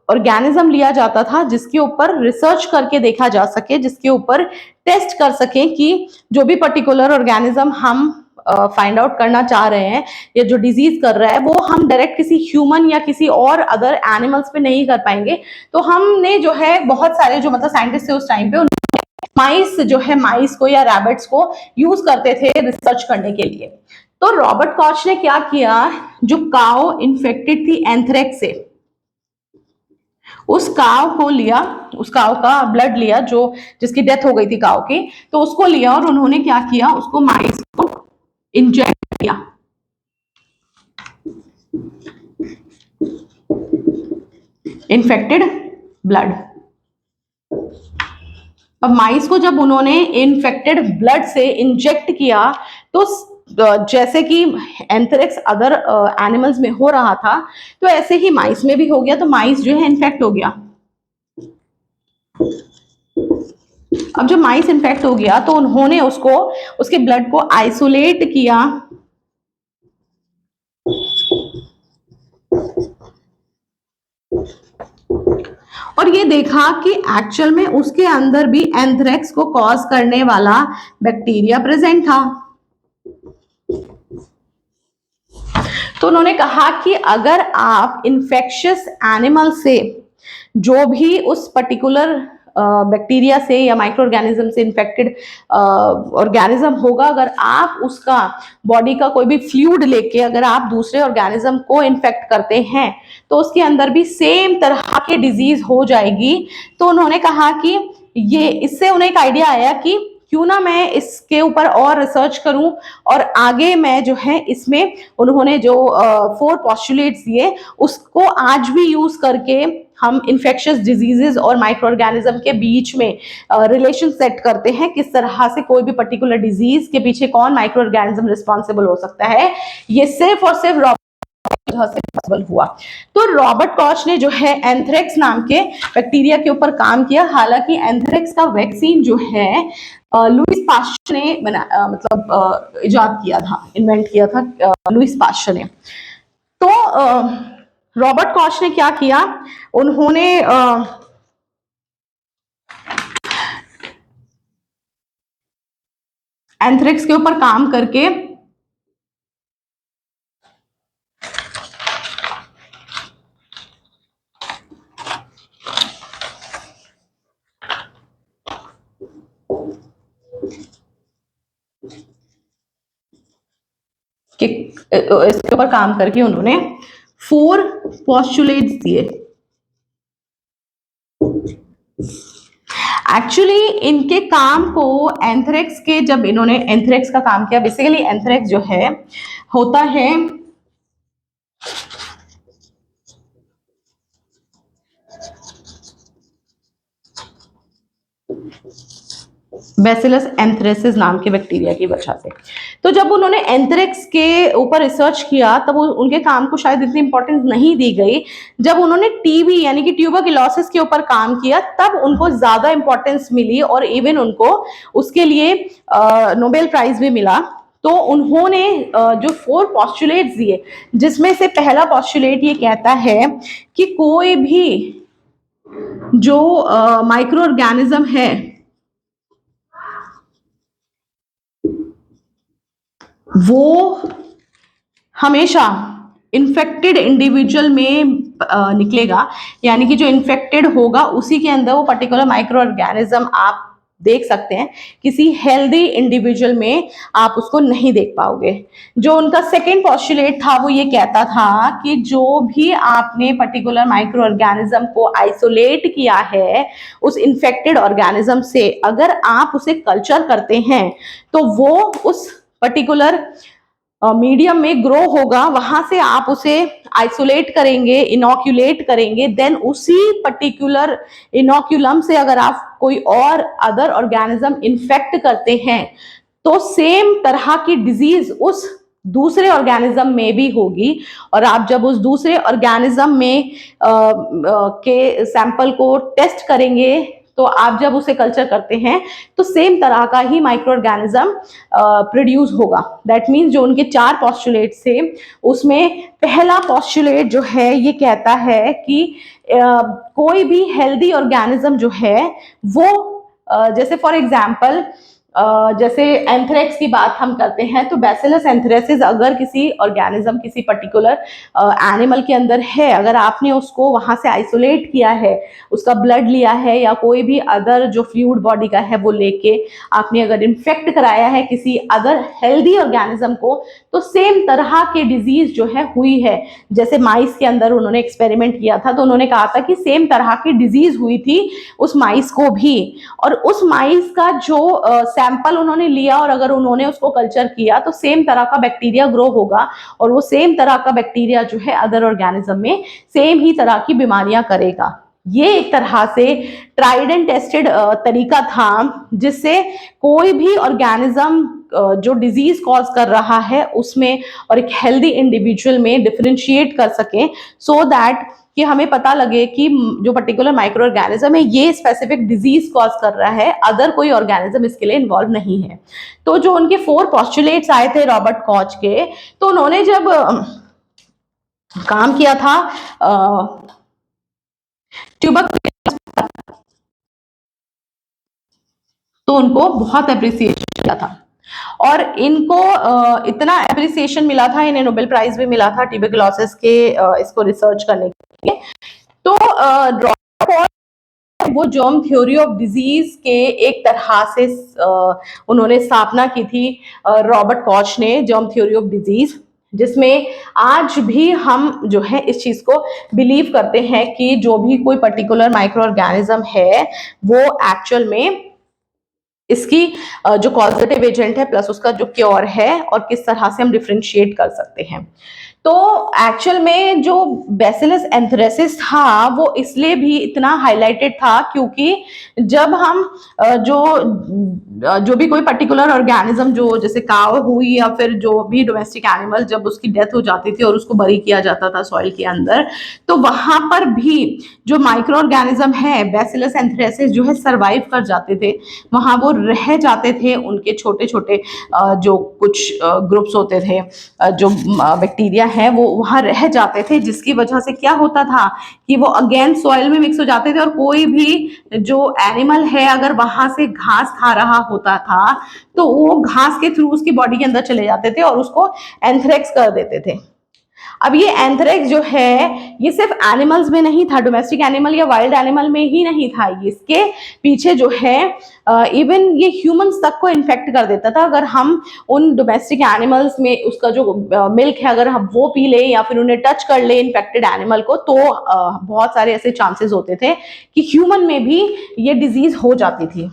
ऑर्गेनिज्म लिया जाता था जिसके ऊपर रिसर्च करके देखा जा सके, जिसके ऊपर टेस्ट कर सके कि जो भी पर्टिकुलर ऑर्गेनिज्म हम फाइंड आउट करना चाह रहे हैं या जो डिजीज कर रहा है वो हम डायरेक्ट किसी ह्यूमन या किसी और अदर एनिमल्स पे नहीं कर पाएंगे। तो हमने जो है बहुत सारे जो मतलब साइंटिस्ट थे उस टाइम पे माइस जो है माइस को या रैबिट्स को यूज करते थे रिसर्च करने के लिए। तो रॉबर्ट कॉच ने क्या किया, जो काउ इन्फेक्टेड थी एंथ्रेक्स से, उस काव को लिया, उस काव का ब्लड लिया जो जिसकी डेथ हो गई थी काव की, तो उसको लिया और उन्होंने क्या किया, उसको माइस को इंजेक्ट किया। Infected blood. अब माइस को जब उन्होंने इन्फेक्टेड ब्लड से इंजेक्ट किया तो जैसे कि एंथ्रेक्स अदर एनिमल्स में हो रहा था तो ऐसे ही माइस में भी हो गया, तो माइस जो है इन्फेक्ट हो गया। अब जब माइस इन्फेक्ट हो गया तो उन्होंने उसको उसके ब्लड को आइसोलेट किया और ये देखा कि एक्चुअल में उसके अंदर भी एंथ्रेक्स को कॉज करने वाला बैक्टीरिया प्रेजेंट था। तो उन्होंने कहा कि अगर आप इन्फेक्शियस एनिमल से जो भी उस पर्टिकुलर बैक्टीरिया से या माइक्रो ऑर्गेनिज्म से इन्फेक्टेड ऑर्गेनिज्म होगा, अगर आप उसका बॉडी का कोई भी फ्लूइड लेके अगर आप दूसरे ऑर्गेनिज्म को इन्फेक्ट करते हैं तो उसके अंदर भी सेम तरह के डिजीज हो जाएगी। तो उन्होंने कहा कि ये इससे उन्हें एक आइडिया आया कि क्यों ना मैं इसके ऊपर और रिसर्च करूं और आगे मैं जो है इसमें उन्होंने जो 4 पोस्टुलेट्स दिए उसको आज भी यूज करके हम इन्फेक्शियस डिजीजेस और माइक्रो ऑर्गेनिज्म के बीच में रिलेशन सेट करते हैं, किस तरह से कोई भी पर्टिकुलर डिजीज के पीछे कौन माइक्रो ऑर्गेनिज्म रिस्पॉन्सिबल हो सकता है। ये सिर्फ और सिर्फ से पॉसिबल हुआ। तो रॉबर्ट कॉच ने जो है एंथ्रेक्स नाम के बैक्टीरिया के ऊपर काम किया। हालांकि एंथ्रेक्स का वैक्सीन जो है लुईस पास्चर ने इजाद किया था, इन्वेंट किया था लुईस पास्चर ने। तो रॉबर्ट कॉच ने क्या किया, उन्होंने एंथ्रेक्स के ऊपर काम करके इसके ऊपर काम करके उन्होंने 4 पोस्टुलेट्स दिए। एक्चुअली इनके काम को एंथ्रेक्स के जब इन्होंने एंथ्रेक्स का काम किया, बेसिकली एंथ्रेक्स जो है होता है बैसिलस एंथ्रेसिस नाम के बैक्टीरिया की वजह से। तो जब उन्होंने एंथ्रेक्स के ऊपर रिसर्च किया तब उनके काम को शायद इतनी इंपॉर्टेंस नहीं दी गई। जब उन्होंने टीबी यानी कि ट्यूबरकुलोसिस के ऊपर काम किया तब उनको ज्यादा इंपॉर्टेंस मिली और इवन उनको उसके लिए नोबेल प्राइज भी मिला। तो उन्होंने जो 4 पोस्टुलेट्स दिए, जिसमें से पहला पोस्टुलेट ये कहता है कि कोई भी जो माइक्रो ऑर्गेनिज्म है वो हमेशा इन्फेक्टेड इंडिविजुअल में निकलेगा, यानी कि जो इन्फेक्टेड होगा उसी के अंदर वो पर्टिकुलर माइक्रो ऑर्गेनिज्म आप देख सकते हैं, किसी हेल्दी इंडिविजुअल में आप उसको नहीं देख पाओगे। जो उनका सेकेंड पोस्टुलेट था वो ये कहता था कि जो भी आपने पर्टिकुलर माइक्रो ऑर्गेनिज्म को आइसोलेट किया है उस इन्फेक्टेड ऑर्गेनिज्म से, अगर आप उसे कल्चर करते हैं तो वो उस पर्टिकुलर मीडियम में ग्रो होगा, वहां से आप उसे आइसोलेट करेंगे, इनोक्यूलेट करेंगे, देन उसी पर्टिकुलर इनोक्यूलम से अगर आप कोई और अदर ऑर्गेनिज्म इन्फेक्ट करते हैं तो सेम तरह की डिजीज उस दूसरे ऑर्गेनिज्म में भी होगी। और आप जब उस दूसरे ऑर्गेनिज्म में के सैंपल को टेस्ट करेंगे तो आप जब उसे कल्चर करते हैं तो सेम तरह का ही माइक्रो ऑर्गेनिज्म प्रोड्यूस होगा। दैट मीन्स जो उनके 4 पोस्टुलेट थे उसमें पहला पोस्टुलेट जो है ये कहता है कि कोई भी हेल्दी ऑर्गेनिज्म जो है वो जैसे फॉर एग्जाम्पल जैसे एंथ्रेक्स की बात हम करते हैं तो बैसिलस एंथ्रेसिस अगर किसी ऑर्गेनिज्म किसी पर्टिकुलर एनिमल के अंदर है, अगर आपने उसको वहां से आइसोलेट किया है, उसका ब्लड लिया है या कोई भी अदर जो फ्लूइड बॉडी का है वो लेके आपने अगर इन्फेक्ट कराया है किसी अदर हेल्दी ऑर्गेनिज्म को, तो सेम तरह के डिजीज जो है हुई है। जैसे माइस के अंदर उन्होंने एक्सपेरिमेंट किया था तो उन्होंने कहा था कि सेम तरह की डिजीज हुई थी उस माइस को भी, और उस माइस का जो सैंपल उन्होंने लिया और अगर उन्होंने उसको कल्चर किया तो सेम तरह का बैक्टीरिया ग्रो होगा और वो सेम तरह का बैक्टीरिया जो है अदर ऑर्गेनिज्म में सेम ही तरह की बीमारियां करेगा। ये एक तरह से ट्राइड एंड टेस्टेड तरीका था जिससे कोई भी ऑर्गेनिज्म जो डिजीज कॉज कर रहा है उसमें और एक हेल्दी इंडिविजुअल में डिफरेंशिएट कर सके, सो दैट कि हमें पता लगे कि जो पर्टिकुलर माइक्रो ऑर्गेनिज्म है ये स्पेसिफिक डिजीज कॉज कर रहा है, अदर कोई ऑर्गेनिज्म इसके लिए इन्वॉल्व नहीं है। तो जो उनके 4 पोस्टुलेट्स आए थे रॉबर्ट कॉच के, तो उन्होंने जब काम किया था ट्यूबरकुलोसिस, तो उनको बहुत अप्रिसिएशन मिला था और इनको इतना अप्रिसिएशन मिला था, इन्हें नोबेल प्राइज भी मिला था ट्यूबरकुलोसिस के इसको रिसर्च करने के लिए। तो वो जर्म थ्योरी ऑफ डिजीज के एक तरह से उन्होंने स्थापना की थी रॉबर्ट कॉच ने, जर्म थ्योरी ऑफ डिजीज, जिसमें आज भी हम जो है इस चीज को बिलीव करते हैं कि जो भी कोई पर्टिकुलर माइक्रो ऑर्गेनिज्म है वो एक्चुअल में इसकी जो कॉजेटिव एजेंट है प्लस उसका जो क्योर है और किस तरह से हम डिफ्रेंशिएट कर सकते हैं। तो एक्चुअल में जो बैसिलस एंथ्रेसिस था वो इसलिए भी इतना हाईलाइटेड था क्योंकि जब हम जो भी कोई पर्टिकुलर ऑर्गेनिज्म जो जैसे काव हुई या फिर जो भी डोमेस्टिक एनिमल जब उसकी डेथ हो जाती थी और उसको बरी किया जाता था सॉइल के अंदर, तो वहां पर भी जो माइक्रो ऑर्गेनिज्म है बैसिलस एंथ्रेसिस जो है सरवाइव कर जाते थे, वहां वो रह जाते थे, उनके छोटे छोटे जो कुछ ग्रुप्स होते थे जो बैक्टीरिया है वो वहां रह जाते थे, जिसकी वजह से क्या होता था कि वो अगेन सॉइल में मिक्स हो जाते थे और कोई भी जो एनिमल है अगर वहां से घास खा रहा होता था तो वो घास के थ्रू उसकी बॉडी के अंदर चले जाते थे और उसको एंथ्रेक्स कर देते थे। अब ये एंथ्रेक्स जो है ये सिर्फ एनिमल्स में नहीं था, डोमेस्टिक एनिमल या वाइल्ड एनिमल में ही नहीं था, इसके पीछे जो है इवन ये ह्यूमंस तक को इन्फेक्ट कर देता था। अगर हम उन डोमेस्टिक एनिमल्स में उसका जो मिल्क है अगर हम वो पी लें या फिर उन्हें टच कर ले इन्फेक्टेड एनिमल को, तो बहुत सारे ऐसे चांसेस होते थे कि ह्यूमन में भी ये डिजीज हो जाती थी।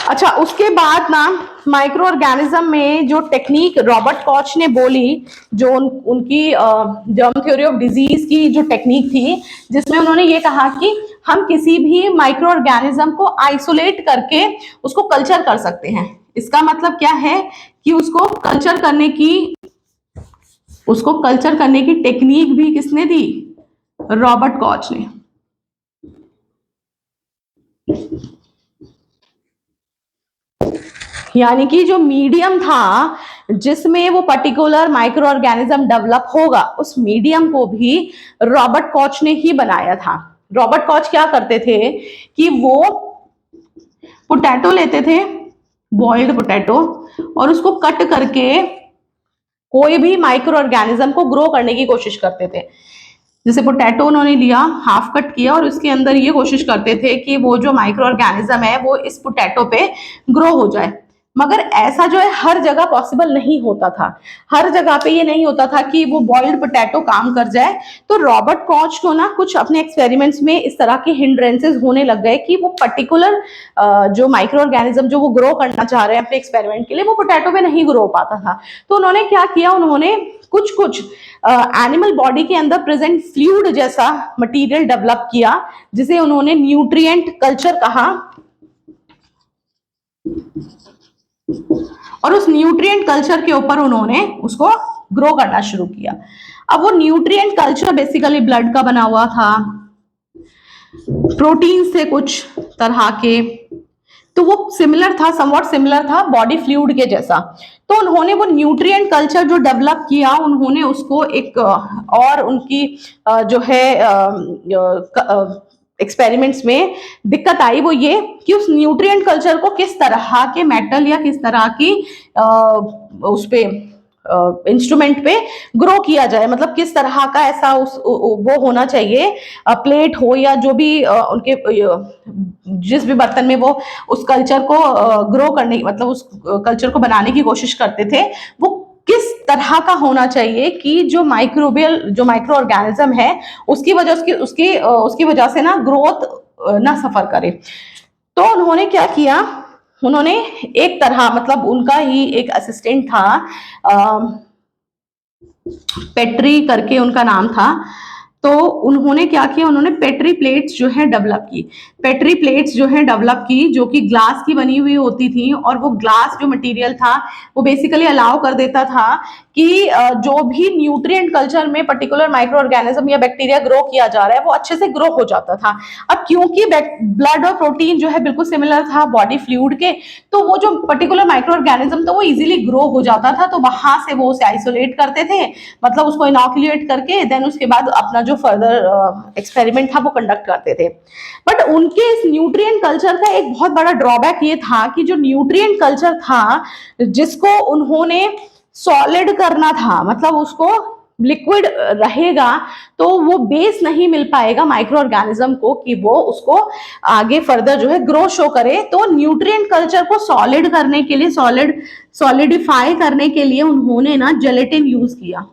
अच्छा, उसके बाद ना माइक्रो ऑर्गेनिज्म में जो टेक्निक रॉबर्ट कॉच ने बोली, जो उनकी जर्म थ्योरी ऑफ डिजीज की जो टेक्निक थी, जिसमें उन्होंने ये कहा कि हम किसी भी माइक्रो ऑर्गेनिज्म को आइसोलेट करके उसको कल्चर कर सकते हैं। इसका मतलब क्या है कि उसको कल्चर करने की टेक्निक भी किसने दी? रॉबर्ट कॉच ने। यानी कि जो मीडियम था जिसमें वो पर्टिकुलर माइक्रो ऑर्गेनिज्म डेवलप होगा, उस मीडियम को भी रॉबर्ट कॉच ने ही बनाया था। रॉबर्ट कॉच क्या करते थे कि वो पोटैटो लेते थे, बॉइल्ड पोटैटो, और उसको कट करके कोई भी माइक्रो ऑर्गेनिज्म को ग्रो करने की कोशिश करते थे। जैसे पोटैटो उन्होंने लिया, हाफ कट किया और उसके अंदर ये कोशिश करते थे कि वो जो माइक्रो ऑर्गेनिज्म है वो इस पोटैटो पे ग्रो हो जाए। मगर ऐसा जो है हर जगह पॉसिबल नहीं होता था, हर जगह पे ये नहीं होता था कि वो बॉइल्ड पोटैटो काम कर जाए। तो रॉबर्ट कॉच को ना कुछ अपने एक्सपेरिमेंट्स में इस तरह के हिंड्रेंसेस होने लग गए कि वो पर्टिकुलर जो माइक्रो ऑर्गेनिज्म जो वो ग्रो करना चाह रहे हैं अपने एक्सपेरिमेंट के लिए, वो पोटैटो पे नहीं ग्रो हो पाता था। तो उन्होंने क्या किया, उन्होंने कुछ एनिमल बॉडी के अंदर प्रेजेंट फ्लूइड जैसा मटेरियल डेवलप किया जिसे उन्होंने न्यूट्रिएंट कल्चर कहा, और उस न्यूट्रिएंट कल्चर के ऊपर उन्होंने उसको ग्रो करना शुरू किया। अब वो न्यूट्रिएंट कल्चर बेसिकली ब्लड का बना हुआ था, प्रोटीन से कुछ तरह के, तो वो सिमिलर था, समवॉट सिमिलर था बॉडी फ्लूइड के जैसा। तो उन्होंने वो न्यूट्रिएंट कल्चर जो डेवलप किया, उन्होंने उसको एक और उनकी जो है एक्सपेरिमेंट्स में दिक्कत आई, वो ये कि उस न्यूट्रिएंट कल्चर को किस तरह के मेटल या किस तरह की उस पे इंस्ट्रूमेंट पे ग्रो किया जाए, मतलब किस तरह का ऐसा वो होना चाहिए, प्लेट हो या जो भी उनके जिस भी बर्तन में वो उस कल्चर को ग्रो करने मतलब उस कल्चर को बनाने की कोशिश करते थे, वो किस तरह का होना चाहिए कि जो माइक्रो ऑर्गेनिज्म है उसकी वजह से ना ग्रोथ ना सफर करे। तो उन्होंने क्या किया, उन्होंने एक तरह मतलब उनका ही एक असिस्टेंट था, पेट्री करके उनका नाम था। तो उन्होंने क्या किया, उन्होंने पेट्री प्लेट्स जो है डेवलप की, पेट्री प्लेट्स जो है डेवलप की जो कि ग्लास की बनी हुई होती थी, और वो ग्लास जो मटेरियल था वो बेसिकली अलाउ कर देता था कि जो भी न्यूट्रिएंट कल्चर में पर्टिकुलर माइक्रो ऑर्गेनिज्म या बैक्टीरिया ग्रो किया जा रहा है वो अच्छे से ग्रो हो जाता था। अब क्योंकि ब्लड और प्रोटीन जो है बिल्कुल सिमिलर था बॉडी फ्लूइड के, तो वो जो पर्टिकुलर माइक्रो ऑर्गेनिज्म था वो इजीली ग्रो हो जाता था। तो वहां से वो उसे आइसोलेट करते थे, मतलब उसको इनॉक्यूलेट करके देन उसके बाद अपना जो फर्दर एक्सपेरिमेंट था वो कंडक्ट करते थे। बट उनके इस न्यूट्रिएंट कल्चर का एक बहुत बड़ा ड्रॉबैक ये था कि जो न्यूट्रिएंट कल्चर था जिसको उन्होंने सॉलिड करना था, मतलब उसको लिक्विड रहेगा तो वो बेस नहीं मिल पाएगा माइक्रो ऑर्गेनिज्म को कि वो उसको आगे फर्दर जो है ग्रो शो करे। तो न्यूट्रिएंट कल्चर को सॉलिड करने के लिए, सॉलिडिफाई करने के लिए उन्होंने ना जेलेटिन यूज किया,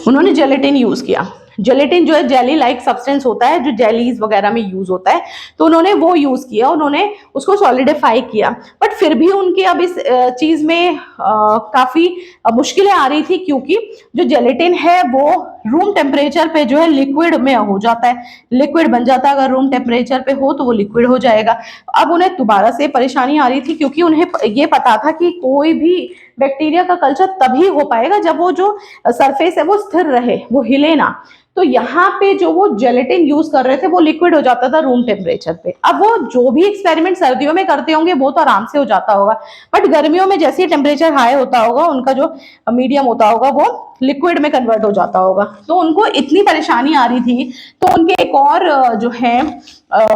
उन्होंने जेलेटिन यूज किया। जेलेटिन जो है जेली लाइक सब्सटेंस होता है जो जेलीज वगैरह में यूज होता है, तो उन्होंने वो यूज किया, उन्होंने उसको सॉलिडिफाई किया। बट फिर भी उनके अब इस चीज में काफी मुश्किलें आ रही थी, क्योंकि जो जेलेटिन है वो रूम टेम्परेचर पे जो है लिक्विड में हो जाता है, लिक्विड बन जाता है। अगर रूम टेम्परेचर पे हो तो वो लिक्विड हो जाएगा। अब उन्हें दोबारा से परेशानी आ रही थी, क्योंकि उन्हें ये पता था कि कोई भी बैक्टीरिया का कल्चर तभी हो पाएगा जब वो जो सरफेस है वो स्थिर रहे, वो हिले ना। तो यहाँ पे जो वो जेलेटिन यूज कर रहे थे वो लिक्विड हो जाता था रूम टेम्परेचर पे। अब वो जो भी एक्सपेरिमेंट सर्दियों में करते होंगे वो तो आराम से हो जाता होगा, बट गर्मियों में जैसे ही टेम्परेचर हाई होता होगा उनका जो मीडियम होता होगा वो लिक्विड में कन्वर्ट हो जाता होगा। तो उनको इतनी परेशानी आ रही थी, तो उनके एक और जो है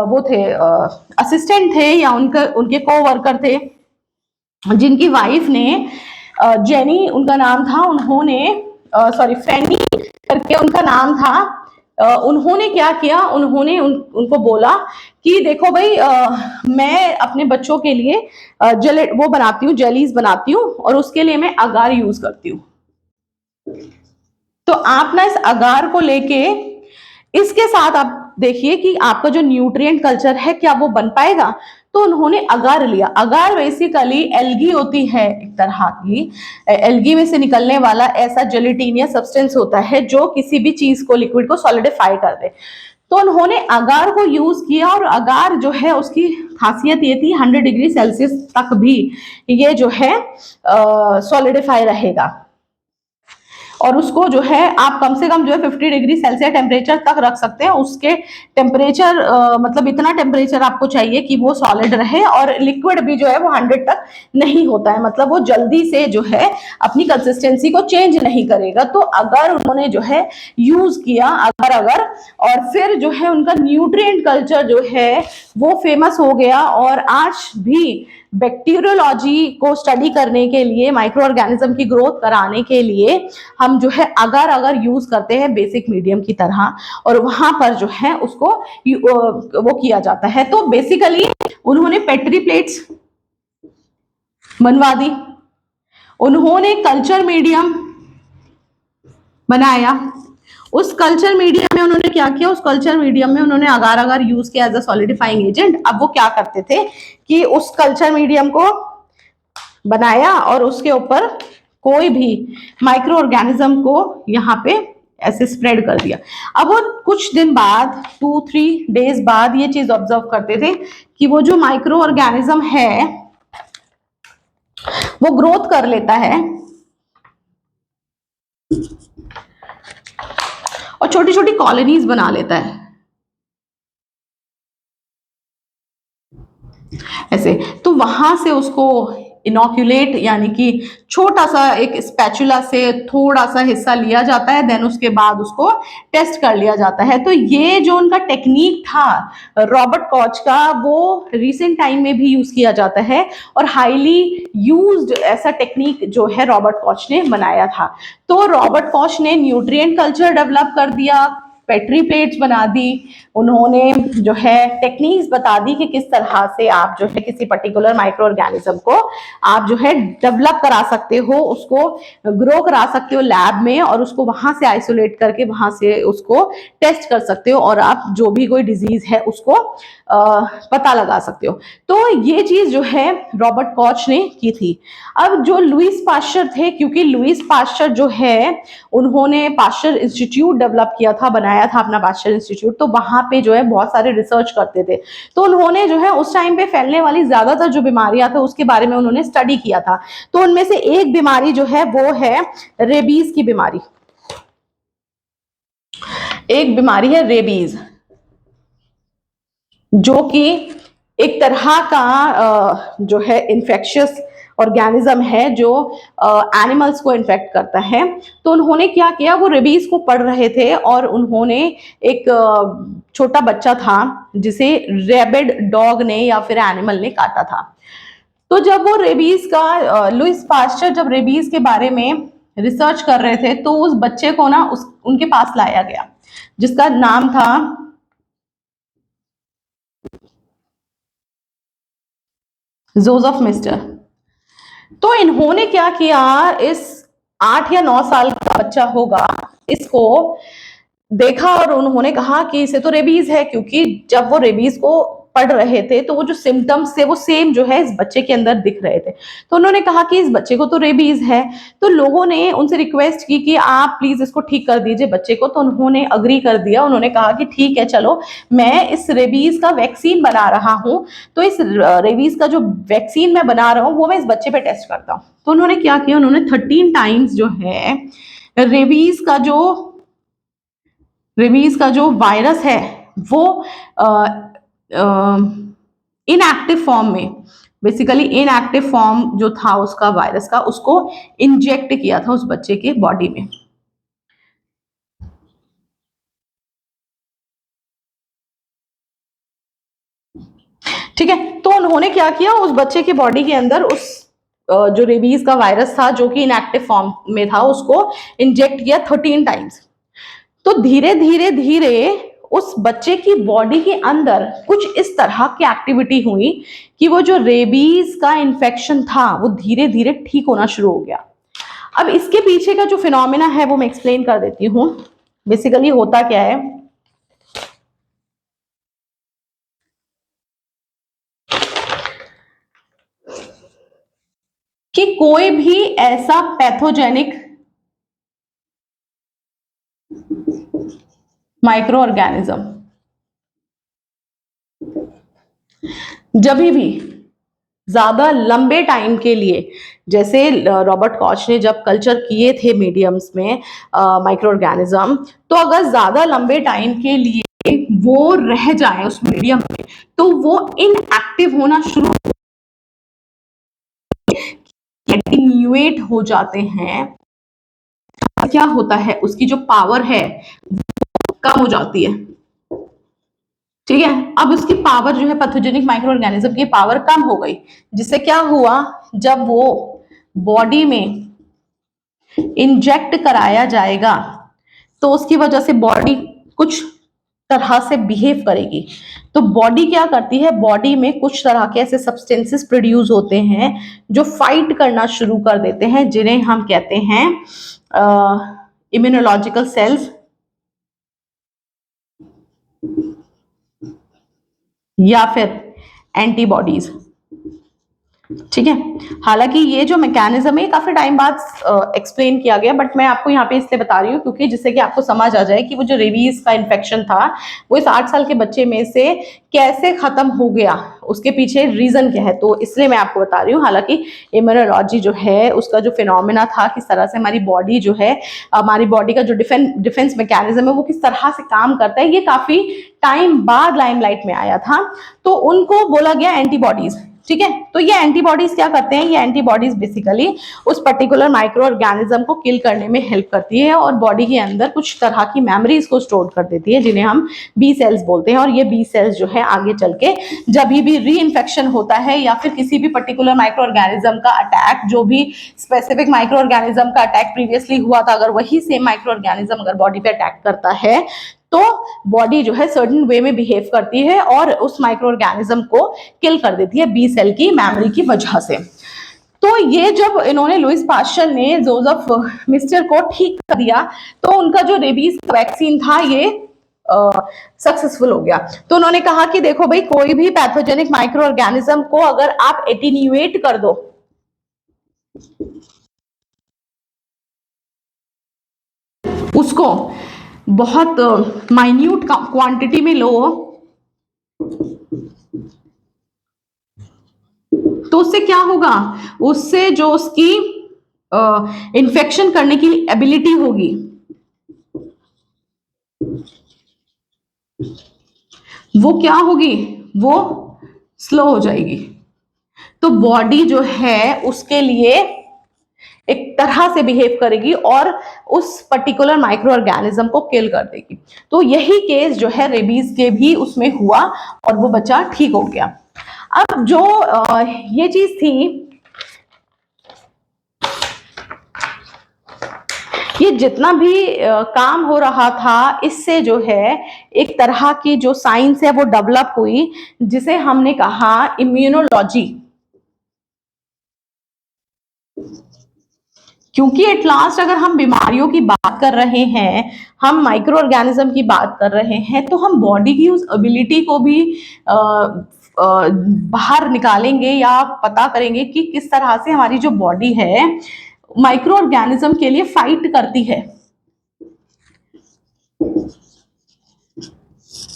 वो थे असिस्टेंट थे या उनके को वर्कर थे जिनकी वाइफ ने जेनी उनका नाम था, उन्होंने सॉरी फेनी करके उनका नाम था। उन्होंने क्या किया, उन्होंने उनको बोला कि देखो भाई मैं अपने बच्चों के लिए वो बनाती हूँ, जेलीज बनाती हूँ, और उसके लिए मैं अगार यूज करती हूँ। तो आप ना इस अगार को लेके इसके साथ आप देखिए कि आपका जो न्यूट्रिएंट कल्चर है क्या वो बन पाएगा। तो उन्होंने अगार लिया। अगार बेसिकली एल्गी होती है, एक तरह की एल्गी में से निकलने वाला ऐसा जेलेटिनियस सब्सटेंस होता है जो किसी भी चीज को, लिक्विड को सॉलिडिफाई कर दे। तो उन्होंने अगार को यूज किया, और अगार जो है उसकी खासियत ये थी 100 डिग्री सेल्सियस तक भी ये जो है सॉलिडिफाई रहेगा, और उसको जो है आप कम से कम जो है 50 डिग्री सेल्सियस टेम्परेचर तक रख सकते हैं। उसके टेम्परेचर मतलब इतना टेम्परेचर आपको चाहिए कि वो सॉलिड रहे, और लिक्विड भी जो है वो 100 तक नहीं होता है, मतलब वो जल्दी से जो है अपनी कंसिस्टेंसी को चेंज नहीं करेगा। तो अगर उन्होंने जो है यूज किया अगर और फिर जो है उनका न्यूट्रिएंट कल्चर जो है वो फेमस हो गया, और आज भी बैक्टीरियोलॉजी को स्टडी करने के लिए, माइक्रो ऑर्गेनिज्म की ग्रोथ कराने के लिए हम जो है अगर यूज करते हैं बेसिक मीडियम की तरह, और वहां पर जो है उसको वो किया जाता है। तो बेसिकली उन्होंने पेट्री प्लेट्स बनवा दी, उन्होंने कल्चर मीडियम बनाया। उस कल्चर मीडियम में उन्होंने क्या किया, उस कल्चर मीडियम में उन्होंने अगार यूज किया एज अ सॉलिडिफाइंग एजेंट। अब वो क्या करते थे कि उस कल्चर मीडियम को बनाया और उसके ऊपर कोई भी माइक्रो ऑर्गेनिज्म को यहाँ पे ऐसे स्प्रेड कर दिया। अब वो कुछ दिन बाद, 2-3 डेज बाद ये चीज ऑब्जर्व करते थे कि वो जो माइक्रो ऑर्गेनिज्म है वो ग्रोथ कर लेता है और छोटी छोटी कॉलोनीज बना लेता है ऐसे। तो वहां से उसको इनोक्यूलेट यानी कि छोटा सा एक स्पैचुला से थोड़ा सा हिस्सा लिया जाता है, देन उसके बाद उसको टेस्ट कर लिया जाता है। तो ये जो उनका टेक्निक था रॉबर्ट कॉच का, वो रिसेंट टाइम में भी यूज किया जाता है, और हाईली यूज्ड ऐसा टेक्निक जो है रॉबर्ट कॉच ने बनाया था। तो रॉबर्ट कॉच ने न्यूट्रिएंट कल्चर डेवलप कर दिया, पेट्री प्लेट्स बना दी, उन्होंने जो है टेक्निक्स बता दी कि किस तरह से आप जो है किसी पर्टिकुलर माइक्रो ऑर्गेनिज्म को आप जो है डेवलप करा सकते हो, उसको ग्रो करा सकते हो लैब में, और उसको वहां से आइसोलेट करके वहां से उसको टेस्ट कर सकते हो, और आप जो भी कोई डिजीज है उसको पता लगा सकते हो। तो ये चीज जो है रॉबर्ट कॉच ने की थी। अब जो लुईस पाश्चर थे, क्योंकि लुईस पाश्चर जो है उन्होंने पाश्चर इंस्टीट्यूट डेवलप किया था, बनाया था अपना पाश्चर इंस्टीट्यूट, तो वहां पे जो है बहुत सारे रिसर्च करते थे। तो उन्होंने जो है उस टाइम पे फैलने वाली ज्यादातर जो बीमारियां थे उसके बारे में उन्होंने स्टडी किया था। तो उनमें से एक बीमारी जो है वो है रेबीज की बीमारी। एक बीमारी है रेबीज, जो कि एक तरह का जो है इन्फेक्शियस ऑर्गेनिज्म है जो एनिमल्स को इन्फेक्ट करता है। तो उन्होंने क्या किया, वो रेबीज को पढ़ रहे थे और उन्होंने एक छोटा बच्चा था जिसे रेबिड डॉग ने या फिर एनिमल ने काटा था। तो जब वो रेबीज का लुईस पाश्चर जब रेबीज के बारे में रिसर्च कर रहे थे तो उस बच्चे को ना उनके पास लाया गया जिसका नाम था जोसेफ मिस्टर। तो इन्होंने क्या किया, इस 8 या 9 साल का बच्चा होगा, इसको देखा और उन्होंने कहा कि इसे तो रेबीज है, क्योंकि जब वो रेबीज को पढ़ रहे थे तो वो जो सिम्टम्स थे वो सेम जो है इस बच्चे के अंदर दिख रहे थे। तो उन्होंने कहा कि इस बच्चे को तो रेबीज है। तो लोगों ने उनसे रिक्वेस्ट की कि आप प्लीज इसको ठीक कर दीजिए बच्चे को। तो उन्होंने अग्री कर दिया, उन्होंने कहा कि ठीक है चलो मैं इस रेबीज का वैक्सीन बना रहा हूँ, तो इस रेबीज का जो वैक्सीन मैं बना रहा हूँ वो मैं इस बच्चे पे टेस्ट करता हूँ। तो उन्होंने क्या किया, उन्होंने 13 टाइम्स जो है रेबीज का जो वायरस है वो इनएक्टिव फॉर्म में, बेसिकली इनएक्टिव फॉर्म जो था उसका वायरस का, उसको इंजेक्ट किया था उस बच्चे के बॉडी में। ठीक है, तो उन्होंने क्या किया, उस बच्चे के बॉडी के अंदर उस जो रेबीज का वायरस था जो कि इनएक्टिव फॉर्म में था उसको इंजेक्ट किया 13 टाइम्स। तो धीरे धीरे धीरे उस बच्चे की बॉडी के अंदर कुछ इस तरह की एक्टिविटी हुई कि वो जो रेबीज का इन्फेक्शन था वो धीरे धीरे ठीक होना शुरू हो गया। अब इसके पीछे का जो फिनोमिना है वो मैं एक्सप्लेन कर देती हूँ। बेसिकली होता क्या है कि कोई भी ऐसा पैथोजेनिक माइक्रो ऑर्गेनिज्म जब भी ज्यादा लंबे टाइम के लिए, जैसे रॉबर्ट कॉच ने जब कल्चर किए थे मीडियम्स में माइक्रो ऑर्गेनिज्म, तो अगर ज्यादा लंबे टाइम के लिए वो रह जाए उस मीडियम में तो वो इनएक्टिव होना शुरू, एटीन्यूएट हो जाते हैं। क्या होता है, उसकी जो पावर है कम हो जाती है। ठीक है, अब उसकी पावर जो है पैथोजेनिक माइक्रो ऑर्गेनिज्म की पावर कम हो गई, जिससे क्या हुआ, जब वो बॉडी में इंजेक्ट कराया जाएगा तो उसकी वजह से बॉडी कुछ तरह से बिहेव करेगी। तो बॉडी क्या करती है, बॉडी में कुछ तरह के ऐसे सब्सटेंसेस प्रोड्यूस होते हैं जो फाइट करना शुरू कर देते हैं, जिन्हें हम कहते हैं इम्यूनोलॉजिकल सेल्स या फिर एंटीबॉडीज। ठीक है, हालांकि ये जो मैकेनिज्म है काफी टाइम बाद एक्सप्लेन किया गया, बट मैं आपको यहाँ पे इसलिए बता रही हूँ क्योंकि जिससे कि आपको समझ आ जाए कि वो जो रेबीज का इन्फेक्शन था वो इस 8 साल के बच्चे में से कैसे खत्म हो गया, उसके पीछे रीजन क्या है, तो इसलिए मैं आपको बता रही हूँ। हालांकि इम्यूनोलॉजी जो है उसका जो फिनोमिना था, किस तरह से हमारी बॉडी जो है, हमारी बॉडी का जो डिफेंस मैकेनिज्म है वो किस तरह से काम करता है, ये काफी टाइम बाद लाइमलाइट में आया था। तो उनको बोला गया एंटीबॉडीज। ठीक है, तो ये एंटीबॉडीज क्या करते हैं, ये एंटीबॉडीज बेसिकली उस पर्टिकुलर माइक्रो ऑर्गेनिज्म को किल करने में हेल्प करती है और बॉडी के अंदर कुछ तरह की मेमोरीज को स्टोर कर देती है, जिन्हें हम बी सेल्स बोलते हैं। और ये बी सेल्स जो है आगे चल के जब भी री इन्फेक्शन होता है या फिर किसी भी पर्टिकुलर माइक्रो ऑर्गेनिज्म का अटैक, जो भी स्पेसिफिक माइक्रो ऑर्गेनिज्म का अटैक प्रीवियसली हुआ था, अगर वही सेम माइक्रो ऑर्गेनिज्म अगर बॉडी पे अटैक करता है तो बॉडी जो है सर्टेन वे में बिहेव करती है और उस माइक्रो ऑर्गेनिज्म को किल कर देती है बी सेल की मेमोरी की वजह से। तो ये जब इन्होंने लुइस पास्चर ने जोसेफ मिस्टर को ठीक कर दिया तो उनका जो रेबीज वैक्सीन था ये सक्सेसफुल हो गया। तो उन्होंने कहा कि देखो भाई, कोई भी पैथोजेनिक माइक्रो ऑर्गेनिज्म को अगर आप एटीन्यूएट कर दो, उसको बहुत माइन्यूट क्वांटिटी में लो, तो उससे क्या होगा, उससे जो उसकी इन्फेक्शन करने की एबिलिटी होगी वो क्या होगी, वो स्लो हो जाएगी। तो बॉडी जो है उसके लिए एक तरह से बिहेव करेगी और उस पर्टिकुलर माइक्रो ऑर्गेनिज्म को किल कर देगी। तो यही केस जो है रेबीज के भी उसमें हुआ और वो बच्चा ठीक हो गया। अब जो ये चीज थी, ये जितना भी काम हो रहा था, इससे जो है एक तरह की जो साइंस है वो डेवलप हुई, जिसे हमने कहा इम्यूनोलॉजी। क्योंकि एट लास्ट अगर हम बीमारियों की बात कर रहे हैं, हम माइक्रो ऑर्गेनिज्म की बात कर रहे हैं, तो हम बॉडी की उस एबिलिटी को भी बाहर निकालेंगे या पता करेंगे कि किस तरह से हमारी जो बॉडी है माइक्रो ऑर्गेनिज्म के लिए फाइट करती है।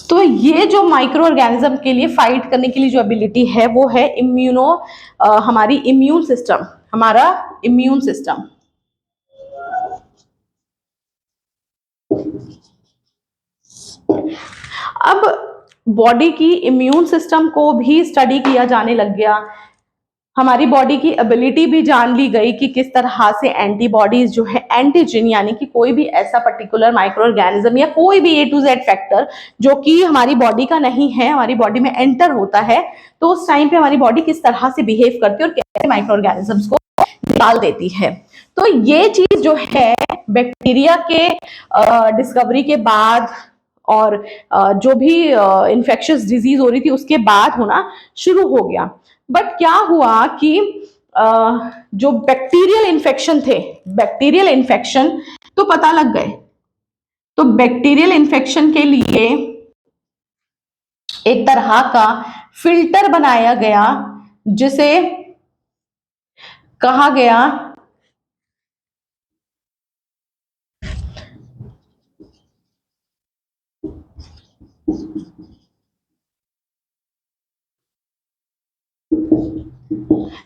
तो ये जो माइक्रो ऑर्गेनिज्म के लिए फाइट करने के लिए जो एबिलिटी है वो है हमारी इम्यून सिस्टम, हमारा इम्यून सिस्टम। अब बॉडी की इम्यून सिस्टम को भी स्टडी किया जाने लग गया, हमारी बॉडी की एबिलिटी भी जान ली गई कि किस तरह से एंटीबॉडीज जो है, एंटीजन यानी कि कोई भी ऐसा पर्टिकुलर माइक्रो ऑर्गेनिज्म या कोई भी A to Z फैक्टर जो कि हमारी बॉडी का नहीं है, हमारी बॉडी में एंटर होता है, तो उस टाइम पे हमारी बॉडी किस तरह से बिहेव करती है और कैसे माइक्रो ऑर्गेनिजम्स को निकाल देती है। तो ये चीज जो है बैक्टीरिया के डिस्कवरी के बाद और जो भी इन्फेक्शियस डिजीज हो रही थी उसके बाद होना शुरू हो गया। बट क्या हुआ कि जो बैक्टीरियल इन्फेक्शन थे, बैक्टीरियल इन्फेक्शन तो पता लग गए। तो बैक्टीरियल इन्फेक्शन के लिए एक तरह का फिल्टर बनाया गया जिसे कहा गया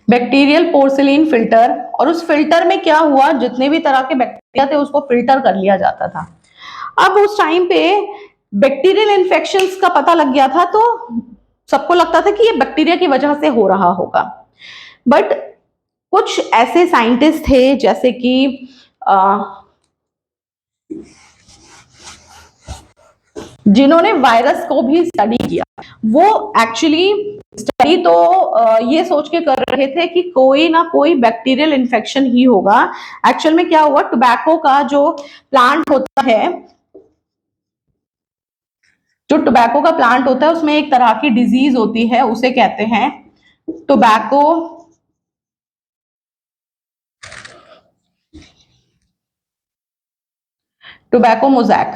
बैक्टीरियल पोर्सिलीन फिल्टर। और उस फिल्टर में क्या हुआ, जितने भी तरह के बैक्टीरिया थे उसको फिल्टर कर लिया जाता था। अब उस टाइम पे बैक्टीरियल इन्फेक्शंस का पता लग गया था, तो सबको लगता था कि ये बैक्टीरिया की वजह से हो रहा होगा। बट कुछ ऐसे साइंटिस्ट थे जैसे कि जिन्होंने वायरस को भी स्टडी किया। वो एक्चुअली स्टडी तो ये सोच के कर रहे थे कि कोई ना कोई बैक्टीरियल इन्फेक्शन ही होगा। एक्चुअल में क्या हुआ, टोबैको का जो प्लांट होता है, जो टोबैको का प्लांट होता है उसमें एक तरह की डिजीज होती है, उसे कहते हैं टोबैको मोज़ैक।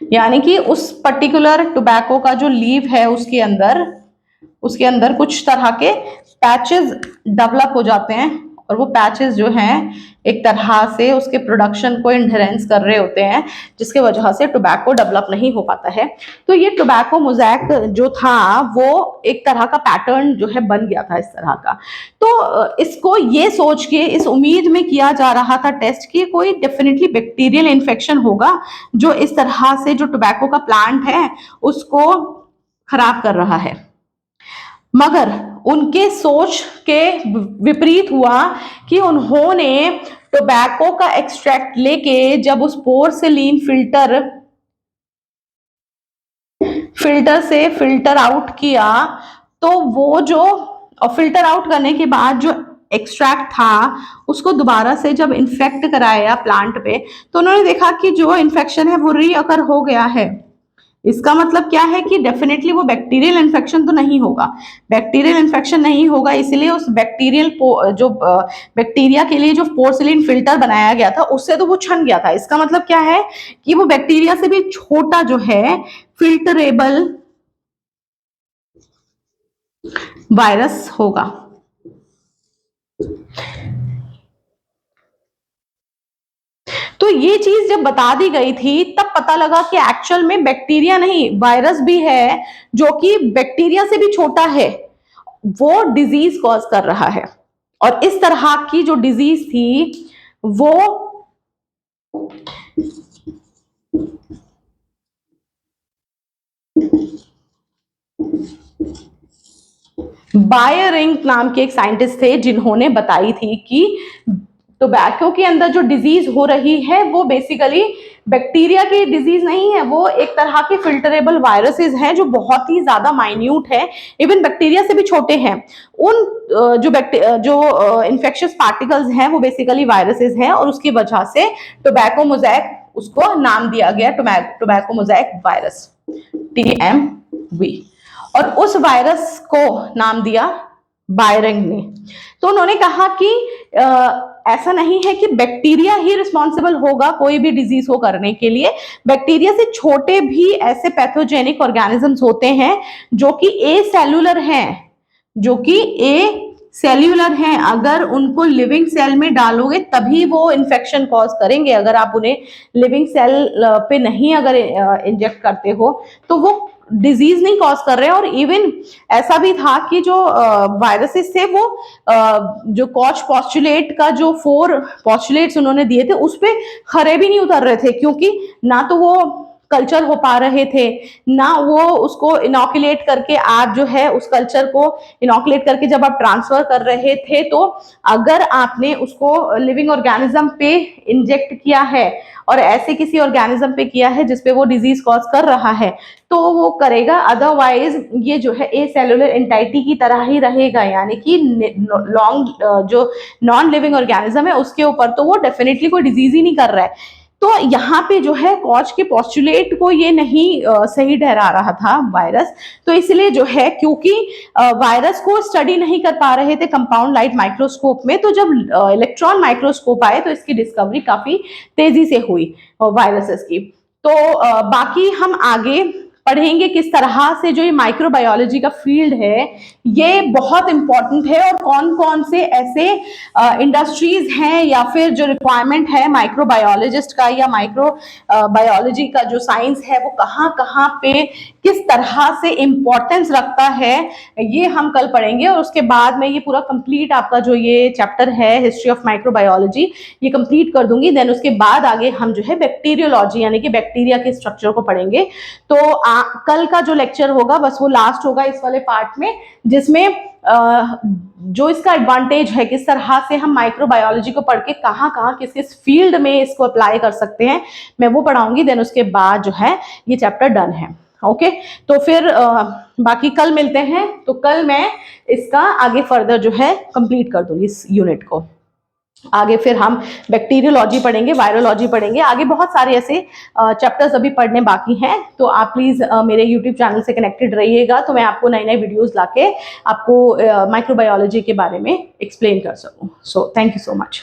यानी कि उस पर्टिकुलर टोबैको का जो लीव है उसके अंदर कुछ तरह के पैचेस डेवलप हो जाते हैं और वो पैचेस जो हैं एक तरह से उसके प्रोडक्शन को इंहेरेंस कर रहे होते हैं, जिसके वजह से टोबैको डेवलप नहीं हो पाता है। तो ये टोबैको मोज़ैक जो था वो एक तरह का पैटर्न जो है बन गया था इस तरह का। तो इसको ये सोच के इस उम्मीद में किया जा रहा था टेस्ट कि कोई डेफिनेटली बैक्टीरियल इन्फेक्शन होगा जो इस तरह से जो टोबैको का प्लांट है उसको खराब कर रहा है। मगर उनके सोच के विपरीत हुआ कि उन्होंने टोबैको का एक्सट्रैक्ट लेके जब उस पोर्सिलीन फिल्टर से फिल्टर आउट किया, तो वो जो फिल्टर आउट करने के बाद जो एक्सट्रैक्ट था उसको दोबारा से जब इन्फेक्ट कराया प्लांट पे, तो उन्होंने देखा कि जो इन्फेक्शन है वो रीअकर हो गया है। इसका मतलब क्या है कि डेफिनेटली वो बैक्टीरियल इन्फेक्शन तो नहीं होगा, बैक्टीरियल इन्फेक्शन नहीं होगा, इसलिए उस बैक्टीरियल जो बैक्टीरिया के लिए जो पोर्सिलिन फिल्टर बनाया गया था उससे तो वो छन गया था। इसका मतलब क्या है कि वो बैक्टीरिया से भी छोटा जो है फिल्टरेबल वायरस होगा। तो ये चीज जब बता दी गई थी तब पता लगा कि एक्चुअल में बैक्टीरिया नहीं, वायरस भी है जो कि बैक्टीरिया से भी छोटा है, वो डिजीज कॉज कर रहा है। और इस तरह की जो डिजीज थी वो बायरिंग नाम के एक साइंटिस्ट थे जिन्होंने बताई थी कि टोबैको के अंदर जो डिजीज हो रही है वो बेसिकली बैक्टीरिया की डिजीज नहीं है, वो एक तरह के फिल्टरेबल वायरसेस हैं जो बहुत ही ज्यादा माइन्यूट है, इवन बैक्टीरिया से भी छोटे हैं। उन जो इन्फेक्शियस पार्टिकल्स हैं वो बेसिकली वायरसेस हैं और उसकी वजह से टोबैको मोज़ेक उसको नाम दिया गया टोबैको मोज़ेक वायरस, TMV। और उस वायरस को नाम दिया बायरिंग ने। तो उन्होंने कहा कि ऐसा नहीं है कि बैक्टीरिया ही रिस्पॉन्सिबल होगा कोई भी डिजीज को करने के लिए, बैक्टीरिया से छोटे भी ऐसे पैथोजेनिक ऑर्गेनिजम्स होते हैं जो कि ए सेलुलर हैं, जो कि ए सेल्यूलर हैं। अगर उनको लिविंग सेल में डालोगे तभी वो इन्फेक्शन कॉज करेंगे, अगर आप उन्हें लिविंग सेल पे नहीं अगर इंजेक्ट करते हो तो वो डिजीज नहीं कॉज कर रहे हैं। और इवन ऐसा भी था कि जो वायरसेस थे वो जो कॉच पॉस्टुलेट का जो 4 पॉस्टुलेट्स उन्होंने दिए थे उस पे खरे भी नहीं उतर रहे थे, क्योंकि ना तो वो कल्चर हो पा रहे थे, ना वो उसको इनोकुलेट करके आप जो है उस कल्चर को इनोकुलेट करके जब आप ट्रांसफर कर रहे थे, तो अगर आपने उसको लिविंग ऑर्गेनिज्म पे इंजेक्ट किया है और ऐसे किसी ऑर्गेनिज्म पे किया है जिसपे वो डिजीज कॉज कर रहा है तो वो करेगा, अदरवाइज ये जो है ए सेलुलर एंटाइटी की तरह ही रहेगा, यानी कि लॉन्ग जो नॉन लिविंग ऑर्गेनिज्म है उसके ऊपर तो वो डेफिनेटली कोई डिजीज ही नहीं कर रहा है। तो यहाँ पे जो है कॉच के पोस्टुलेट को ये नहीं सही ठहरा रहा था वायरस, तो इसलिए जो है क्योंकि वायरस को स्टडी नहीं कर पा रहे थे कंपाउंड लाइट माइक्रोस्कोप में, तो जब इलेक्ट्रॉन माइक्रोस्कोप आए तो इसकी डिस्कवरी काफी तेजी से हुई वायरसेस की। तो बाकी हम आगे पढ़ेंगे किस तरह से जो ये माइक्रोबायोलॉजी का फील्ड है ये बहुत इंपॉर्टेंट है और कौन कौन से ऐसे इंडस्ट्रीज हैं या फिर जो रिक्वायरमेंट है माइक्रोबायोलॉजिस्ट का या माइक्रोबायोलॉजी का जो साइंस है वो कहाँ कहाँ पे किस तरह से इंपॉर्टेंस रखता है, ये हम कल पढ़ेंगे। और उसके बाद में ये पूरा कंप्लीट आपका जो ये चैप्टर है हिस्ट्री ऑफ माइक्रोबायोलॉजी ये कंप्लीट कर दूंगी। देन उसके बाद आगे हम जो है बैक्टीरियोलॉजी यानी कि बैक्टीरिया के स्ट्रक्चर को पढ़ेंगे। तो कल का जो लेक्चर होगा बस वो लास्ट होगा इस वाले पार्ट में, जिसमें जो इसका एडवांटेज है किस तरह से हम माइक्रोबायोलॉजी को पढ़ के कहाँ कहाँ किस किस फील्ड में इसको अप्लाई कर सकते हैं मैं वो पढ़ाऊंगी। देन उसके बाद जो है ये चैप्टर डन है। ओके, तो फिर बाकी कल मिलते हैं। तो कल मैं इसका आगे फर्दर जो है कंप्लीट कर दूंगी इस यूनिट को। आगे फिर हम बैक्टीरियोलॉजी पढ़ेंगे, वायरोलॉजी पढ़ेंगे, आगे बहुत सारे ऐसे चैप्टर्स अभी पढ़ने बाकी हैं। तो आप प्लीज मेरे यूट्यूब चैनल से कनेक्टेड रहिएगा तो मैं आपको नए नए वीडियोस लाके आपको माइक्रोबायोलॉजी के बारे में एक्सप्लेन कर सकूं। So thank you so much.